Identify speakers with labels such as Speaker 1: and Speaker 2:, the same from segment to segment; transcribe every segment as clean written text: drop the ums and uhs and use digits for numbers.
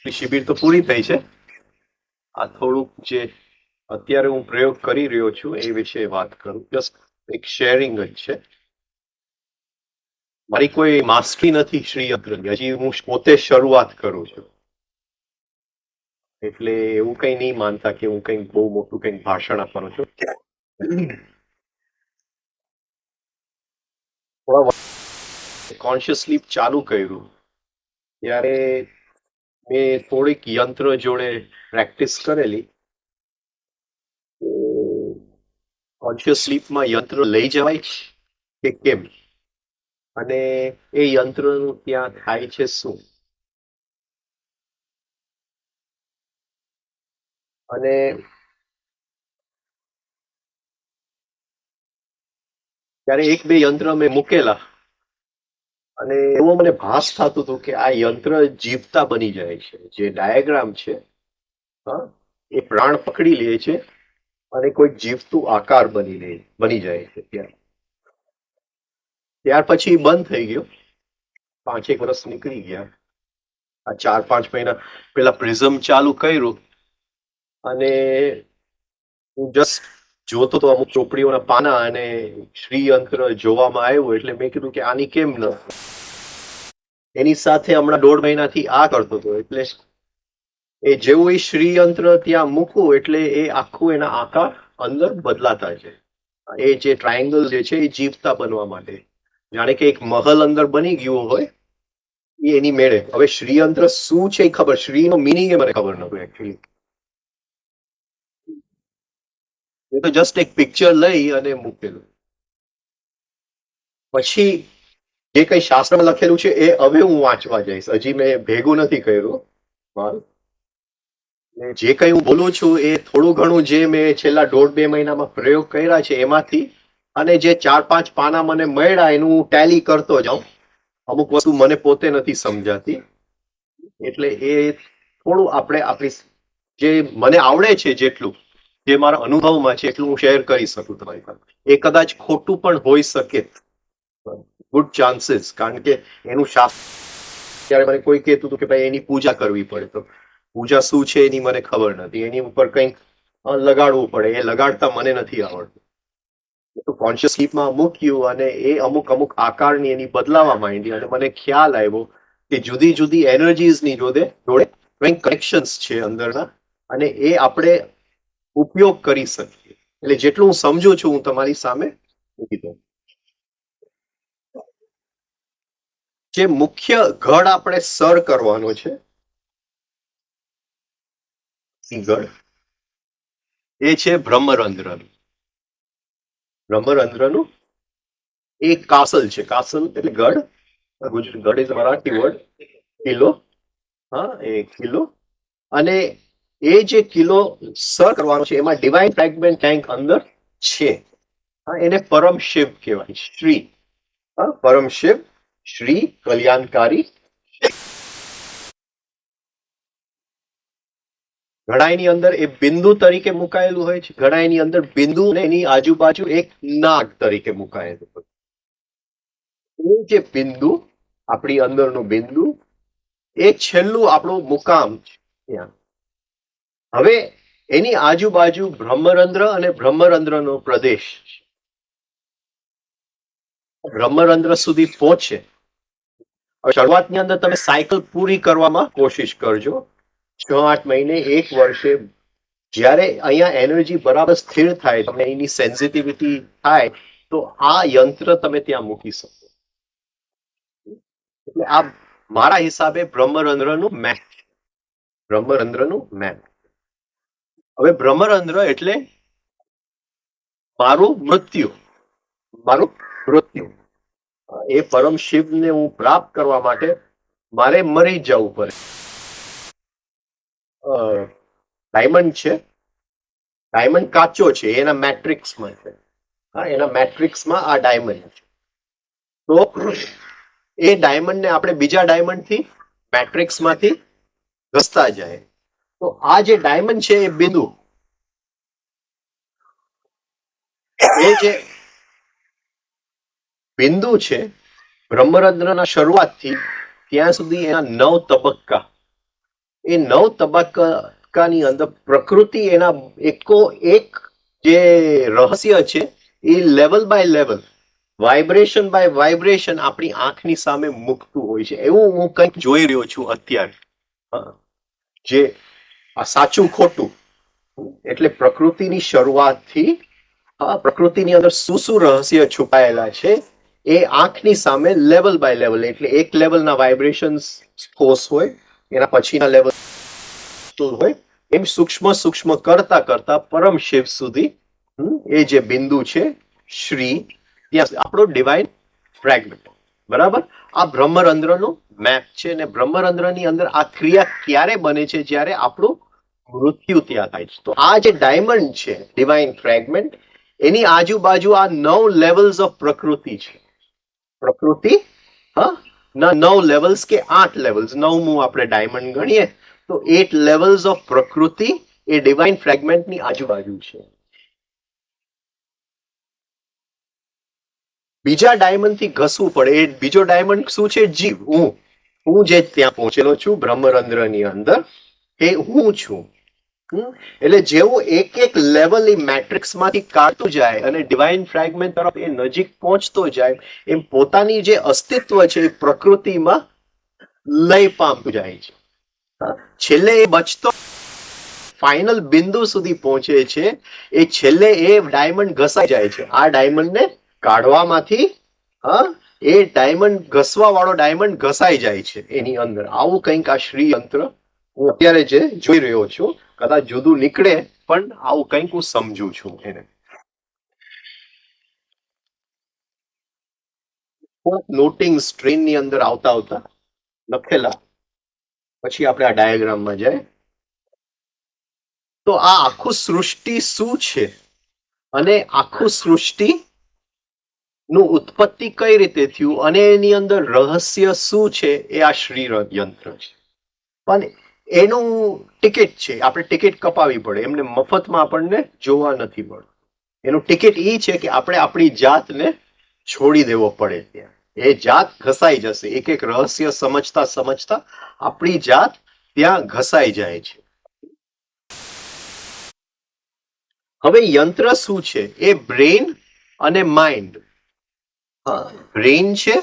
Speaker 1: શિબિર તો પૂરી થઈ છે. આ થોડુંક જે અત્યારે હું પ્રયોગ કરી રહ્યો છું એ વિશે વાત કરું. જસ્ટ એક શેરિંગ જ છે. મારી કોઈ માસ્ટરી નથી શ્રીયંત્રની, હજી હું પોતે શરૂઆત કરું છું. એટલે એવું કઈ નહીં માનતા કે હું કઈ બહુ મોટું કઈ ભાષણ આપવાનો છું. કોન્શિયસ સ્લીપ ચાલુ કર્યું ત્યારે મેં થોડીક યંત્ર જોડે પ્રેક્ટિસ કરેલી. કોન્શિયસ સ્લીપમાં યંત્ર લઈ જવાય કે કેમ, અને એ યંત્રનું ત્યાં થાય છે શું, અને ત્યારે એક બે યંત્ર મેં મૂકેલા અને એવો મને ભાસ થતું હતું કે આ યંત્ર જીવતા બની જાય છે. જે ડાયાગ્રામ છે એ પ્રાણ પકડી લે છે અને કોઈ જીવતું આકાર બની જાય છે. ત્યાર પછી બંધ થઈ ગયો. 5-1 વર્ષ નીકળી ગયા. આ 4-5 મહિના પેલા પ્રિઝમ ચાલુ કર્યું અને હું જસ્ટ જોતો તો અમુક ચોપડીઓના પાના અને શ્રીયંત્ર જોવામાં આવ્યું એટલે મેં કીધું કે આની કેમ ન. એની સાથે હમણાં 1.5 મહિનાથી આ કરતો હતો. એટલે એ જેવું એ શ્રીયંત્ર ત્યાં મૂકવું એટલે એ આખું એના આકાર અંદર બદલાતા છે. એ જે ટ્રાયેંગલ જે છે એ જીવતા બનવા માટે, જાણે કે એક મહલ અંદર બની ગયું હોય એ એની મેળે. હવે શ્રીયંત્ર શું છે એ ખબર, શ્રીનો મિનિંગ એ મને ખબર નતું એકચ્યુઅલી. એ તો જસ્ટ એક પિક્ચર લઈ અને મૂકેલું. પછી જે કઈ શાસ્ત્રમાં લખેલું છે એ હવે હું વાંચવા જઈશ. હજી મેં ભેગું નથી કર્યું મારું. જે કઈ હું બોલું છું એ થોડું ઘણું જે મેં છેલ્લા 1.5-2 મહિનામાં પ્રયોગ કર્યા છે એમાંથી, અને જે 4-5 પાના મને મળ્યા એનું હું ટેલી કરતો જાઉં. અમુક વસ્તુ મને પોતે નથી સમજાતી એટલે એ થોડું આપણે આપણી જે મને આવડે છે જેટલું, જે મારા અનુભવમાં છે એટલું હું શેર કરી શકું તમારી પાસે. એ કદાચ ખોટું પણ હોઈ શકે, ગુડ ચાન્સીસ, કારણ કે એનું શાસ્ત્ર. ત્યારે મને કોઈ કહેતું હતું કે ભાઈ એની પૂજા કરવી પડે, તો પૂજા શું છે એની મને ખબર નથી. એની ઉપર કંઈક લગાડવું પડે, એ લગાડતા મને નથી આવડતું. તો કોન્શિયસ સ્લીપમાં મૂક્યું અને એ અમુક આકારની એની બદલાવા માંડી અને મને ખ્યાલ આવ્યો કે જુદી જુદી એનર્જીસની જોડે કંઈક કનેક્શન્સ છે અંદરના, અને એ આપણે ઉપયોગ કરી શકીએ. એટલે જેટલું હું સમજુ છું હું તમારી સામે મૂકી દઉં. જે મુખ્ય ગઢ આપણે સર કરવાનો છે, ગઢ એ છે બ્રહ્મરંધ્રનું. બ્રહ્મરંધ્રનું એક કાસલ છે. કાસલ એટલે ગઢ. ગઢ ઇઝ મરાઠી વર્ડ. કિલ્લો. હા, એ કિલ્લો. અને એ જે કિલ્લો સર કરવાનો છે એમાં ડિવાઇન ફ્રેગમેન્ટ ટેન્ક અંદર છે. એને પરમ શિવ કહેવાય. શ્રી, પરમ શિવ, શ્રી કલ્યાણકારી. ઘડાઈની અંદર એ બિંદુ તરીકે મુકાયેલું હોય છે. ઘડાઈની અંદર બિંદુ અને એની આજુબાજુ એક નાગ તરીકે મુકાયેલું હોય. એ જે બિંદુ, આપણી અંદરનું બિંદુ, એ છેલ્લું આપણું મુકામ છે ત્યાં. હવે એની આજુબાજુ બ્રહ્મરંધ્ર અને બ્રહ્મરંધ્રનો પ્રદેશ. બ્રહ્મરંધ્ર સુધી પહોંચે. શરૂઆતની અંદર તમે સાયકલ પૂરી કરવામાં કોશિશ કરજો. 6-8 મહિને, 1 વર્ષે, જ્યારે અહીંયા એનર્જી બરાબર સ્થિર થાય, તમને એની સેન્સિટિવિટી થાય, તો આ યંત્ર તમે ત્યાં મૂકી શકો. એટલે આ મારા હિસાબે બ્રહ્મરંધ્રનું મેપ. બ્રહ્મરંધ્રનું મેપ. હવે બ્રહ્મરંધ્ર એટલે મારું મૃત્યુ. મારું મૃત્યુ. એ પરમ શિવને હું પ્રાપ્ત કરવા માટે મારે મરી જવું પડે. ડાયમંડ છે, ડાયમંડ કાચો છે, એના મેટ્રિક્સમાં છે. એના મેટ્રિક્સમાં આ ડાયમંડ છે. તો એ ડાયમંડને આપણે બીજા ડાયમંડથી, મેટ્રિક્સમાંથી ઘસતા જાય. તો આ જે ડાયમંડ છે, એ બિંદુ, એ જે બિંદુ છે, બ્રહ્મરંધ્રના શરૂઆતથી ત્યાં સુધી એના 9 તબક્કા. એ 9 તબક્કાની અંદર પ્રકૃતિ એના એકો એક જે રહસ્ય છે, એ level by level, vibration by vibration આપણી આંખની સામે મૂકતું હોય છે. એવું હું કંઈક જોઈ રહ્યો છું અત્યારે. જે આ સાચું ખોટું એટલે પ્રકૃતિની શરૂઆતથી પ્રકૃતિની અંદર શું શું રહસ્ય છુપાયેલા છે, એ આંખની સામે લેવલ બાય લેવલ, એટલે એક લેવલના વાઇબ્રેશન્સ ફોર્સ હોય, એના પછીના લેવલ હોય, એમ સૂક્ષ્મ સૂક્ષ્મ કરતા કરતા પરમ શિવ સુધી એ જે બિંદુ છે શ્રી, ત્યાં આપણો ડિવાઇન ફ્રેગમેન્ટ. બરાબર. આ બ્રહ્મરંધ્રનો મેપ છે. અને બ્રહ્મરંધ્રની અંદર આ ક્રિયા ક્યારે બને છે? જ્યારે આપણું મૃત્યુ ત્યાં થાય છે. તો આ જે ડાયમંડ છે, ડિવાઇન ફ્રેગમેન્ટ, એની આજુબાજુ આ 9 લેવલ્સ ઓફ પ્રકૃતિ છે. પ્રકૃતિ ના 9 લેવલ્સ કે 8 લેવલ્સ, 9મું આપણે ડાયમંડ ગણીએ તો 8 લેવલ્સ ઓફ પ્રકૃતિ એ ડિવાઇન ફ્રેગમેન્ટની આજુબાજુ છે. બીજા ડાયમંડ થી ઘસવું પડે. એ બીજો ડાયમંડ શું છે? જીવ, હું જે ત્યાં પહોંચેલો છું બ્રહ્મરંધ્રની અંદર, એ હું છું. એટલે જેવું એક એક લેવલ એ મેટ્રિક્સ માંથી કાઢતું જાય અને ડિવાઇન ફ્રેગમેન્ટ તરફ એ નજીક પહોંચતો જાય, એમ પોતાની જે અસ્તિત્વ છે એ પ્રકૃતિમાં લય પામતું જાય છે. છેલ્લે એ બચતો ફાઇનલ બિંદુ સુધી પહોંચે છે. એ છેલ્લે એ ડાયમંડ ઘસાઈ જાય છે. આ ડાયમંડને કાઢવામાંથી એ ડાયમંડ ઘસવા વાળો ડાયમંડ ઘસાઈ જાય છે એની અંદર. આવું કંઈક આ શ્રી યંત્ર હું અત્યારે જે જોઈ રહ્યો છું, કદાચ જુદું નીકળે, પણ આવું કંઈક હું સમજુ છું એને. નોટિંગ સ્ટ્રેનની અંદર આવતા આવતા લખેલા, પછી આપણે આ ડાયાગ્રામમાં જાય. તો આ આખું સૃષ્ટિ શું છે અને આખું સૃષ્ટિ નું ઉત્પત્તિ કઈ રીતે થયું અને એની અંદર રહસ્ય શું છે, એ આ શ્રી યંત્ર છે. પણ એનું ટિકિટ છે, આપણે ટિકિટ કપાવી પડે. એમને મફતમાં આપણને જોવા નથી મળતું. એનું ટિકિટ એ છે કે આપણે આપણી જાતને છોડી દેવો પડે ત્યાં. એ જાત ઘસાઈ જશે. એક એક રહસ્ય સમજતા સમજતા આપણી જાત ત્યાં ઘસાઈ જાય છે. હવે યંત્ર શું છે? એ બ્રેન અને માઇન્ડ. બ્રેન છે.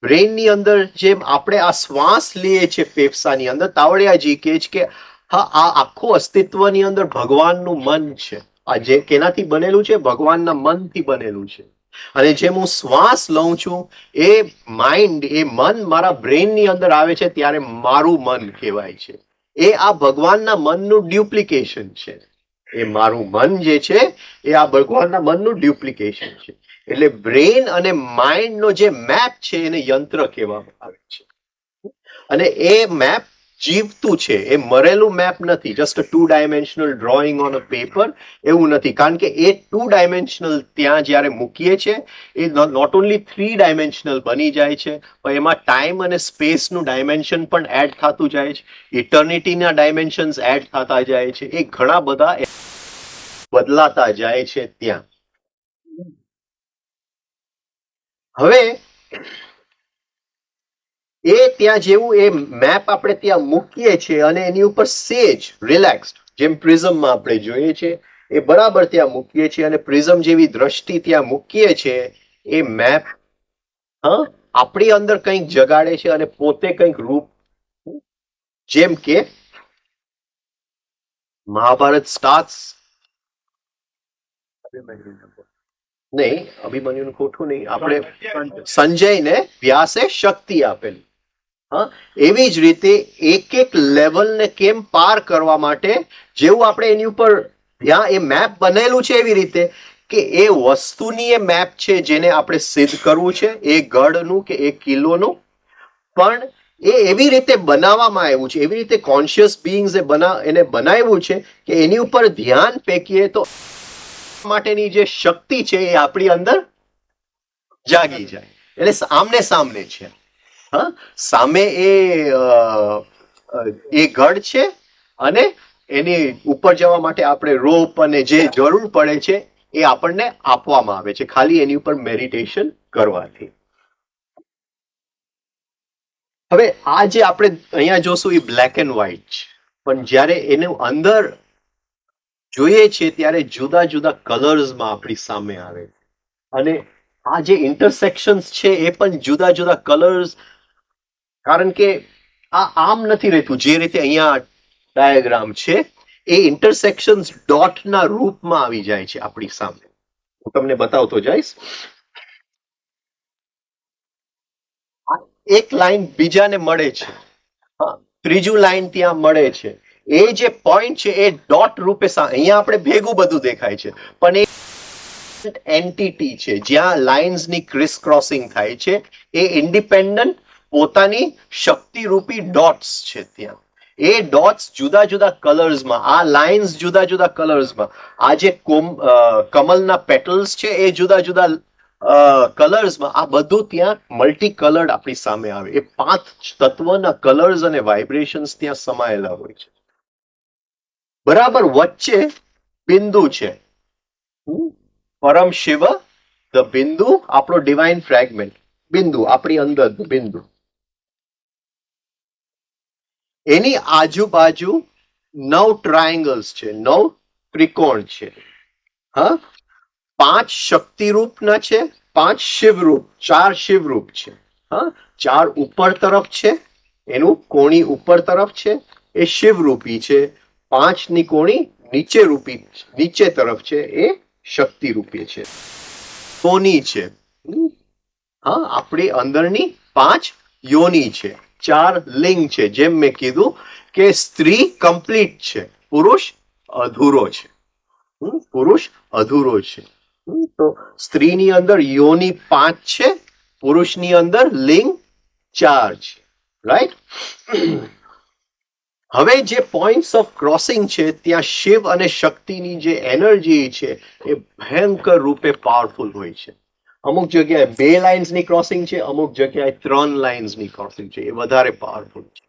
Speaker 1: બ્રેનની અંદર જેમ આપણે આ શ્વાસ લઈએ છીએ ફેફસાની અંદર, તાવડિયાજી કહે છે કે આ આખું અસ્તિત્વની અંદર ભગવાનનું મન છે. આ જે કેનાથી બનેલું છે? ભગવાનના મનથી બનેલું છે. અને જેમ હું શ્વાસ લઉં છું, એ માઇન્ડ, એ મન મારા બ્રેનની અંદર આવે છે, ત્યારે મારું મન કહેવાય છે. એ આ ભગવાનના મનનું ડ્યુપ્લિકેશન છે. એ મારું મન જે છે એ આ ભગવાનના મનનું ડ્યુપ્લિકેશન છે. એટલે બ્રેન અને માઇન્ડનો જે મેપ છે એને યંત્ર કહેવામાં આવે છે. અને એ મેપ જીવતું છે, એ મરેલું મેપ નથી, just 2 dimensional drawing on a paper એવું નથી. કારણ કે એ 2 ડાયમેન્શનલ ત્યાં જ્યારે મૂકીએ છે એ નોટ ઓનલી 3 ડાયમેન્શનલ બની જાય છે, પણ એમાં ટાઈમ અને સ્પેસનું ડાયમેન્શન પણ એડ થતું જાય છે, ઇટર્નિટીના ડાયમેન્શન્સ એડ થતા જાય છે, એ ઘણા બધા બદલાતા જાય છે ત્યાં. હવે એ ત્યાં જેવું એ મેપ આપણે ત્યાં મૂકીએ છીએ અને એની ઉપર સેજ રિલેક્સ્ડ, જેમ પ્રિઝમમાં આપણે જોઈએ છે એ બરાબર ત્યાં મૂકીએ છીએ અને પ્રિઝમ જેવી દ્રષ્ટિ ત્યાં મૂકીએ છીએ, એ મેપ આપણી અંદર કંઈક જગાડે છે અને પોતે કંઈક રૂપ, જેમ કે મહાભારત સ્ટાર્ટ્સ, નહીં અભિમન્યુનું ખોટું નહીં, આપણે સંજયને વ્યાસે શક્તિ આપેલી. એવી જ રીતે એક એક લેવલને કેમ પાર કરવા માટે જેવું આપણે એની ઉપર ત્યાં એ મેપ બનેલું છે એવી રીતે કે એ વસ્તુની એ મેપ છે જેને આપણે સિદ્ધ કરવું છે, એ ગઢનું કે એ કિલ્લોનું, પણ એ એવી રીતે બનાવવામાં આવ્યું છે, એવી રીતે કોન્શિયસ બીઇંગ્સ એને બનાવ્યું છે કે એની ઉપર ધ્યાન ફેંકીએ તો માટેની જે શક્તિ છે એ આપણી અંદર જાગી જાય. એટલે આમને સામને છે. સામે એ ગઢ છે અને એની ઉપર જવા માટે આપણે રોપ અને જે જરૂર પડે છે એ આપણને આપવામાં આવે છે ખાલી એની ઉપર મેડિટેશન કરવાથી. હવે આ જે આપણે અહીંયા જોશું એ બ્લેક એન્ડ વ્હાઈટ છે, પણ જ્યારે એનું અંદર જોઈએ છે ત્યારે જુદા જુદા કલર્સમાં આપણી સામે આવે છે, અને આ જે ઇન્ટરસેક્શન્સ છે એ પણ જુદા જુદા કલર્સ, કારણ કે આ આમ નથી રહેતું જે રીતે અહીંયા ડાયાગ્રામ છે, એ ઇન્ટરસેક્શન્સ ડોટના રૂપમાં આવી જાય છે આપણી સામે. હું તમને બતાવતો જઈશ. એક લાઈન બીજાને મળે છે, ત્રીજું લાઈન ત્યાં મળે છે, એ જે પોઈન્ટ છે એ ડોટ રૂપે અહીંયા આપણે ભેગું બધું દેખાય છે, પણ એ એન્ટિટી છે જ્યાં લાઇન્સની ક્રિસ ક્રોસિંગ થાય છે, એ ઇન્ડિપેન્ડન્ટ પોતાની શક્તિરૂપી ડોટ્સ છે ત્યાં. એ ડોટ્સ જુદા જુદા કલર્સમાં, આ લાઇન્સ જુદા જુદા કલર્સમાં, આ જે કમલના પેટલ્સ છે એ જુદા જુદા કલર્સમાં, આ બધું ત્યાં મલ્ટી કલર્ડ આપણી સામે આવે. એ 5 તત્વના કલર્સ અને વાઇબ્રેશન્સ ત્યાં સમાયેલા હોય છે. બરાબર વચ્ચે બિંદુ છે, પરમ શિવ ધ બિંદુ, આપણો ડિવાઇન ફ્રેગમેન્ટ બિંદુ, આપણી અંદર બિંદુ. એની આજુબાજુ 9 ટ્રાયેંગલ્સ છે, 9 ત્રિકોણ છે. 5 શક્તિરૂપના છે, 5 શિવરૂપ, 4 શિવરૂપ છે. 4 ઉપર તરફ છે, એનું કોણી ઉપર તરફ છે, એ શિવરૂપી છે. 5ની કોણી નીચે તરફ છે, એ શક્તિરૂપી છે. યોની છે, આપણી અંદરની 5 યોની છે, 4 લિંગ છે. જેમ મેં કીધું કે સ્ત્રી કમ્પ્લીટ છે, પુરુષ અધૂરો છે. પુરુષ અધૂરો છે. તો સ્ત્રીની અંદર યોની 5 છે, પુરુષની અંદર લિંગ 4 છે. રાઈટ. હવે જે પોઈન્ટ્સ ઓફ ક્રોસિંગ છે ત્યાં શિવ અને શક્તિની જે એનર્જી છે એ ભયંકર રૂપે પાવરફુલ હોય છે. અમુક જગ્યાએ 2 લાઇન્સની ક્રોસિંગ છે, અમુક જગ્યાએ 3 લાઇન્સની ક્રોસિંગ છે, એ વધારે પાવરફુલ છે.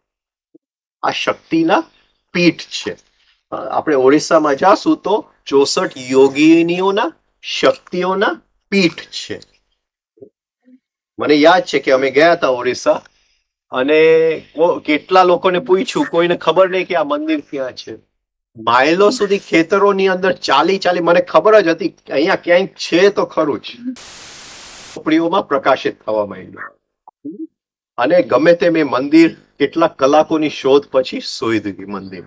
Speaker 1: આ શક્તિના પીઠ છે. આપણે ઓડિશામાં જાશું તો 64 યોગિનીઓના શક્તિઓના પીઠ છે. મને યાદ છે કે અમે ગયા હતા ઓડિશા, અને કેટલા લોકોને પૂછ્યું, કોઈને ખબર નહીં કે આ મંદિર ક્યાં છે. માઇલો સુધી ખેતરોની અંદર ચાલી મને ખબર જ હતી અહીંયા ક્યાંક છે તો ખરું જ. ચોપડીઓમાં પ્રકાશિત થવા માંડ્યું, અને ગમે તેમ એ મંદિર કેટલાક કલાકોની શોધ પછી શોધી મંદિર.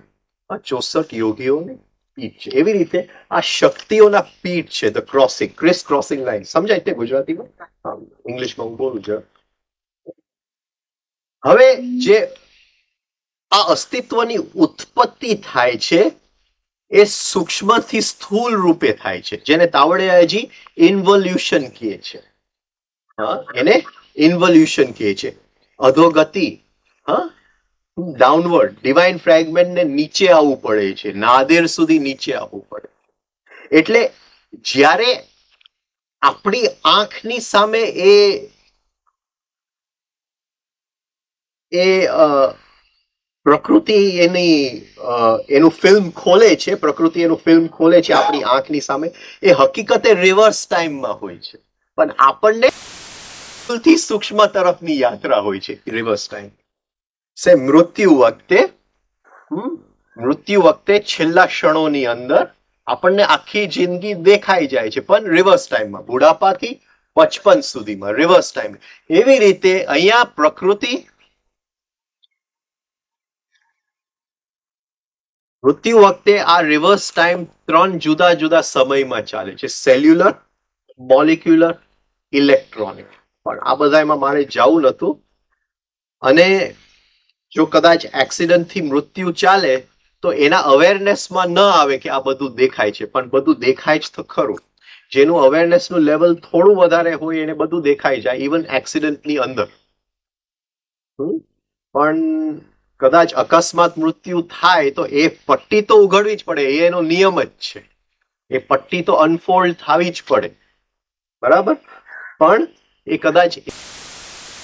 Speaker 1: આ 64 યોગીઓની પીઠ છે. એવી રીતે આ શક્તિઓના પીઠ છે, the crossing, criss crossing line. સમજાય તે ગુજરાતીમાં? ઇંગ્લિશમાં હું બોલું છું. હવે જે આ અસ્તિત્વની ઉત્પત્તિ થાય છે એ સૂક્ષ્મથી સ્થૂળ રૂપે થાય છે, જેને તાવડેજી ઇન્વોલ્યુશન કહે છે. એને ઇન્વોલ્યુશન કહે છે, અધોગતિ. ડાઉનવર્ડ ડિવાઇન ફ્રેગમેન્ટ ને નીચે આવવું પડે છે, નાદેર સુધી નીચે આવવું પડે. એટલે જ્યારે આપણી આંખની સામે એ પ્રકૃતિ એનું ફિલ્મ ખોલે છે, પ્રકૃતિ એનું ફિલ્મ ખોલે છે આપણી આંખની સામે, એ હકીકતે રિવર્સ ટાઈમમાં હોય છે, પણ આપણને સૌથી સૂક્ષ્મ તરફની યાત્રા હોય છે રિવર્સ ટાઈમ. મૃત્યુ વખતે છેલ્લા ક્ષણોની અંદર આપણને આખી જિંદગી દેખાઈ જાય છે, પણ રિવર્સ ટાઈમમાં, બુઢાપાથી 55 સુધીમાં રિવર્સ ટાઈમ. એવી રીતે અહીંયા પ્રકૃતિ મૃત્યુ વખતે આ રિવર્સ ટાઈમ 3 જુદા જુદા સમયમાં ચાલે છે, સેલ્યુલર, મોલિક્યુલર, ઇલેક્ટ્રોનિક. પણ આ બધામાં મારે જવું નતું, અને જો કદાચ એક્સિડન્ટથી મૃત્યુ ચાલે તો એના અવેરનેસમાં ન આવે કે આ બધું દેખાય છે, પણ બધું દેખાય જ તો ખરું. જેનું અવેરનેસનું લેવલ થોડું વધારે હોય એને બધું દેખાઈ જાય, ઇવન એક્સિડન્ટની અંદર. પણ કદાચ અકસ્માત મૃત્યુ થાય તો એ પટ્ટી તો ઉઘડવી જ પડે, એનો નિયમ જ છે. એ પટ્ટી તો અનફોલ્ડ થવી જ પડે, બરાબર. પણ એ કદાચ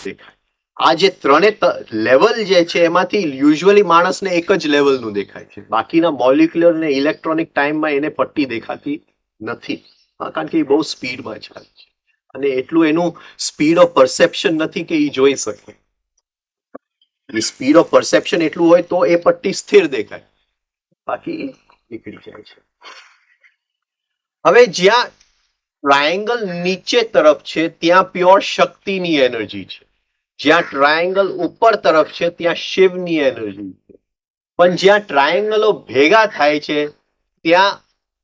Speaker 1: દેખાય. આ જે ત્રણે લેવલ જે છે એમાંથી યુઝ્યુઅલી માણસને એક જ લેવલનું દેખાય છે, બાકીના મોલિક્યુલર ને ઇલેક્ટ્રોનિક ટાઈમમાં એને પટ્ટી દેખાતી નથી, કારણ કે એ બહુ સ્પીડમાં ચાલે છે, અને એટલું એનું સ્પીડ ઓફ પરસેપ્શન નથી કે એ જોઈ શકે. સ્પીડ ઓફ પરસેપ્શન એટલું હોય તો એ પટ્ટી સ્થિર દેખાય, બાકી નીકળી જાય છે. હવે જ્યાં ટ્રાયેંગલ નીચે તરફ છે ત્યાં પ્યોર શક્તિની એનર્જી છે, જ્યાં ટ્રાયેંગલ ઉપર તરફ છે ત્યાં શિવની એનર્જી છે. પણ જ્યાં ટ્રાયેંગલો ભેગા થાય છે ત્યાં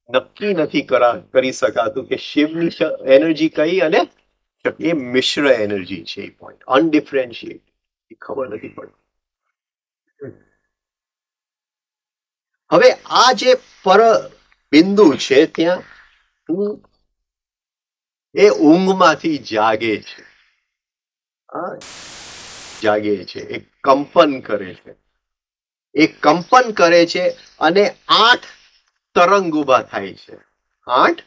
Speaker 1: નક્કી નથી કરી શકાતું કે શિવની એનર્જી કઈ અને એ મિશ્ર એનર્જી છે. એ પોઈન્ટ અનડિફરન્શિએટ, ખબર નથી પડતી. હવે આ જે પર બિંદુ છે ત્યાં એ ઊંઘમાંથી જાગે છે, એ કંપન કરે છે, અને 8 તરંગ ઉભા થાય છે, 8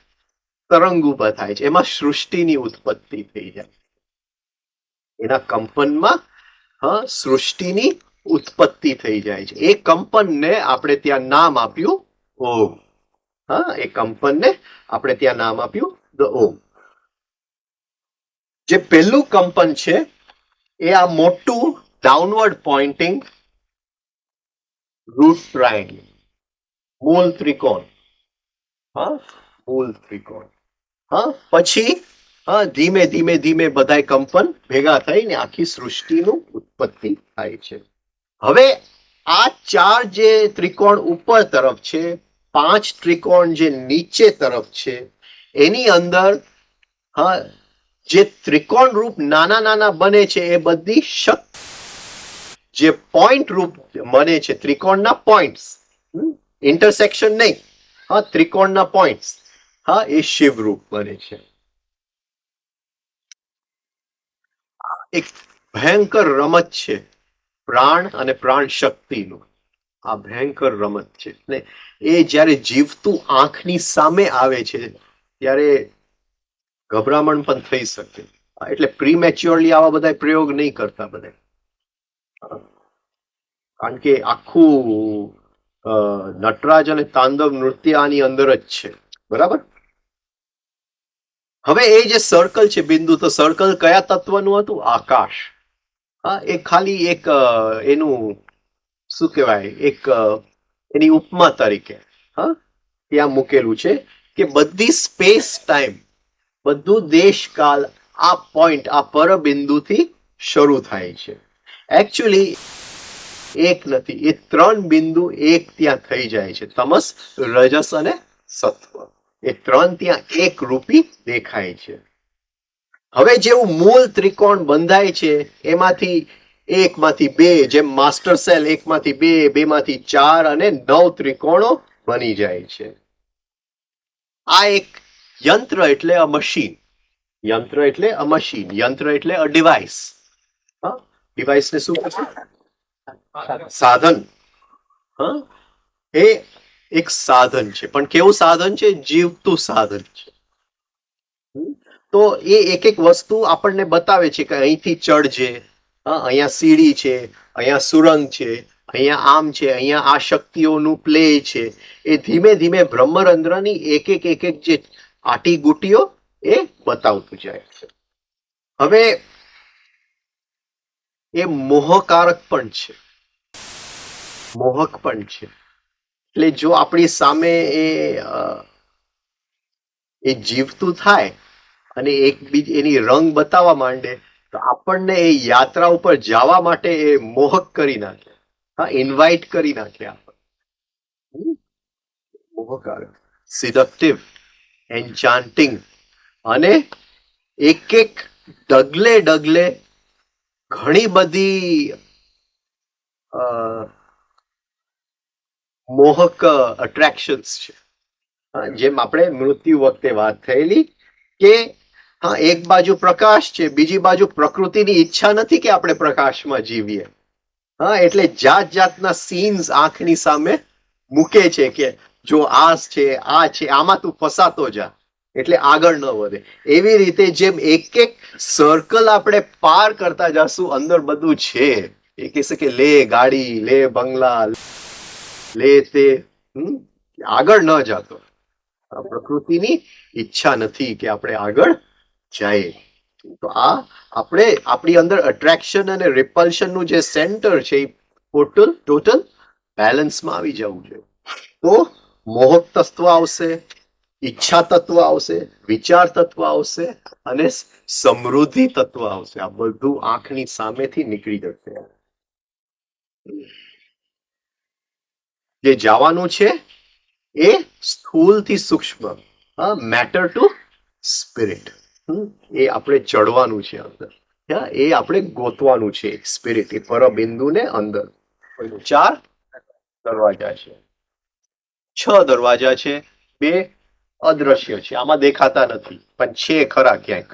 Speaker 1: તરંગ ઉભા થાય છે. એમાં સૃષ્ટિની ઉત્પત્તિ થઈ જાય, એના કંપનમાં સૃષ્ટિની ઉત્પત્તિ થઈ જાય છે. એ કંપનને આપણે ત્યાં નામ આપ્યું ઓમ. એ કંપનને આપણે ત્યાં નામ આપ્યું ધ ઓમ. જે પહેલું કંપન છે એ આ મોટું ડાઉનવર્ડ પોઇન્ટિંગ રૂટ ટ્રાયેંગલ, મૂળ ત્રિકોણ, મૂળ ત્રિકોણ. પછી ધીમે ધીમે ધીમે બધા કંપન ભેગા થઈને આખી સૃષ્ટિનું ઉત્પત્તિ થાય છે. હવે આ 4 જે ત્રિકોણ ઉપર તરફ છે, 5 ત્રિકોણ જે નીચે તરફ છે, એની અંદર જે ત્રિકોણ રૂપ નાના નાના બને છે એ બધી જે પોઈન્ટ રૂપ બને છે, ત્રિકોણના પોઈન્ટ્સ, ઇન્ટરસેક્શન નહીં, ત્રિકોણના પોઈન્ટ્સ, એ શિવ રૂપ બને છે. એક ભયંકર રમત છે પ્રાણ અને પ્રાણ શક્તિનું. આ ભયંકર રમત છે, ને એ જ્યારે જીવતું આંખની સામે આવે છે ત્યારે ગભરામણ પણ થઈ શકે. એટલે પ્રીમેચ્યોરલી આવા બધા પ્રયોગ નહીં કરતા બધા, કારણ કે આખું નટરાજ અને તાંડવ નૃત્ય આની અંદર જ છે, બરાબર. હવે એ જે સર્કલ છે બિંદુ, તો સર્કલ કયા તત્વનું હતું? આકાશ. એ ખાલી એક એનું શું કહેવાય, એક એની ઉપમા તરીકે ત્યાં મૂકેલું છે કે બધી સ્પેસ ટાઈમ, બધું દેશકાલ આ પોઈન્ટ, આ પરબિંદુથી શરૂ થાય છે. એકચ્યુઅલી એક નથી, એ 3 બિંદુ એક ત્યાં થઈ જાય છે, તમસ, રજસ અને સત્વ. એ 3 ત્યાં એક રૂપી દેખાય છે. હવે જેવું મૂળ ત્રિકોણ બંધાય છે એમાંથી 1 માંથી 2, જેમ માસ્ટર સેલ 1 માંથી 2, 2 માંથી 4 અને 9 ત્રિકોણો બની જાય છે. આ એક યંત્ર એટલે અ મશીન, યંત્ર એટલે અ મશીન, યંત્ર એટલે અ ડિવાઇસ. ડિવાઇસને શું કહે? સાધન. હા, એ એક સાધન છે, પણ કેવું સાધન છે? જીવતું સાધન છે. તો એ એક એક વસ્તુ આપણને બતાવે છે કે અહીંથી ચડજે, અહીંયા સીડી છે, અહીંયા સુરંગ છે, અહીંયા આમ છે, અહીંયા આ શક્તિઓનું પ્લે છે. એ ધીમે ધીમે બ્રહ્મરંધ્રની એક એક જે આટી ગુટીઓ એ બતાવતું જાય છે. હવે એ મોહકારક પણ છે, મોહક પણ છે. એટલે જો આપણી સામે એ જીવતું થાય અને એની રંગ બતાવવા માંડે, તો આપણને એ યાત્રા ઉપર જવા માટે એ મોહક કરી નાખે, હા, ઇન્વાઇટ કરી નાખે આપણને. મોહકારક, સિડક્ટિવ, એન્ચાન્ટિંગ, અને એક એક ડગલે ડગલે ઘણી બધી મોહક અટ્રેક્શન્સ છે. જેમ આપણે મૃત્યુ વખતે વાત થયેલી કે હા, એક બાજુ પ્રકાશ છે, બીજી બાજુ પ્રકૃતિની ઈચ્છા નથી કે આપણે પ્રકાશમાં જીવીએ. હા, એટલે જાત જાતના સીન્સ આંખની સામે મૂકે છે કે જો આ છે, આ છે, આમાં તું ફસાતો જા એટલે આગળ ન વધે. એવી રીતે જેમ એક એક સર્કલ આપણે પાર કરતા જશું, અંદર બધું છે. એ કહેશે કે લે ગાડી, લે બંગલા, લે તે, આગળ ન જાતો. પ્રકૃતિની ઈચ્છા નથી કે આપણે આગળ જાય. તો આ આપણે આપણી અંદર અટ્રેક્શન અને રિપલ્શન નું જે સેન્ટર છે એ ટોટલ બેલેન્સમાં આવી જવું જોઈએ. તો મોહક તત્વ આવશે, ઈચ્છા તત્વ આવશે, વિચાર તત્વ આવશે, અને સમૃદ્ધિ તત્વ આવશે. આ બધું આંખની સામેથી નીકળી જશે. જે જવાનું છે એ સ્થૂલ થી સૂક્ષ્મ, મેટર ટુ સ્પિરિટ, એ આપણે ચડવાનું છે અંદર. એ આપણે ગોતવાનું છે સ્પિરિટ, એ પરબિંદુને અંદર. 4 દરવાજા છે, 6 દરવાજા છે. 2 અદ્રશ્ય છે, આમાં દેખાતા નથી પણ છે ખરા ક્યાંક.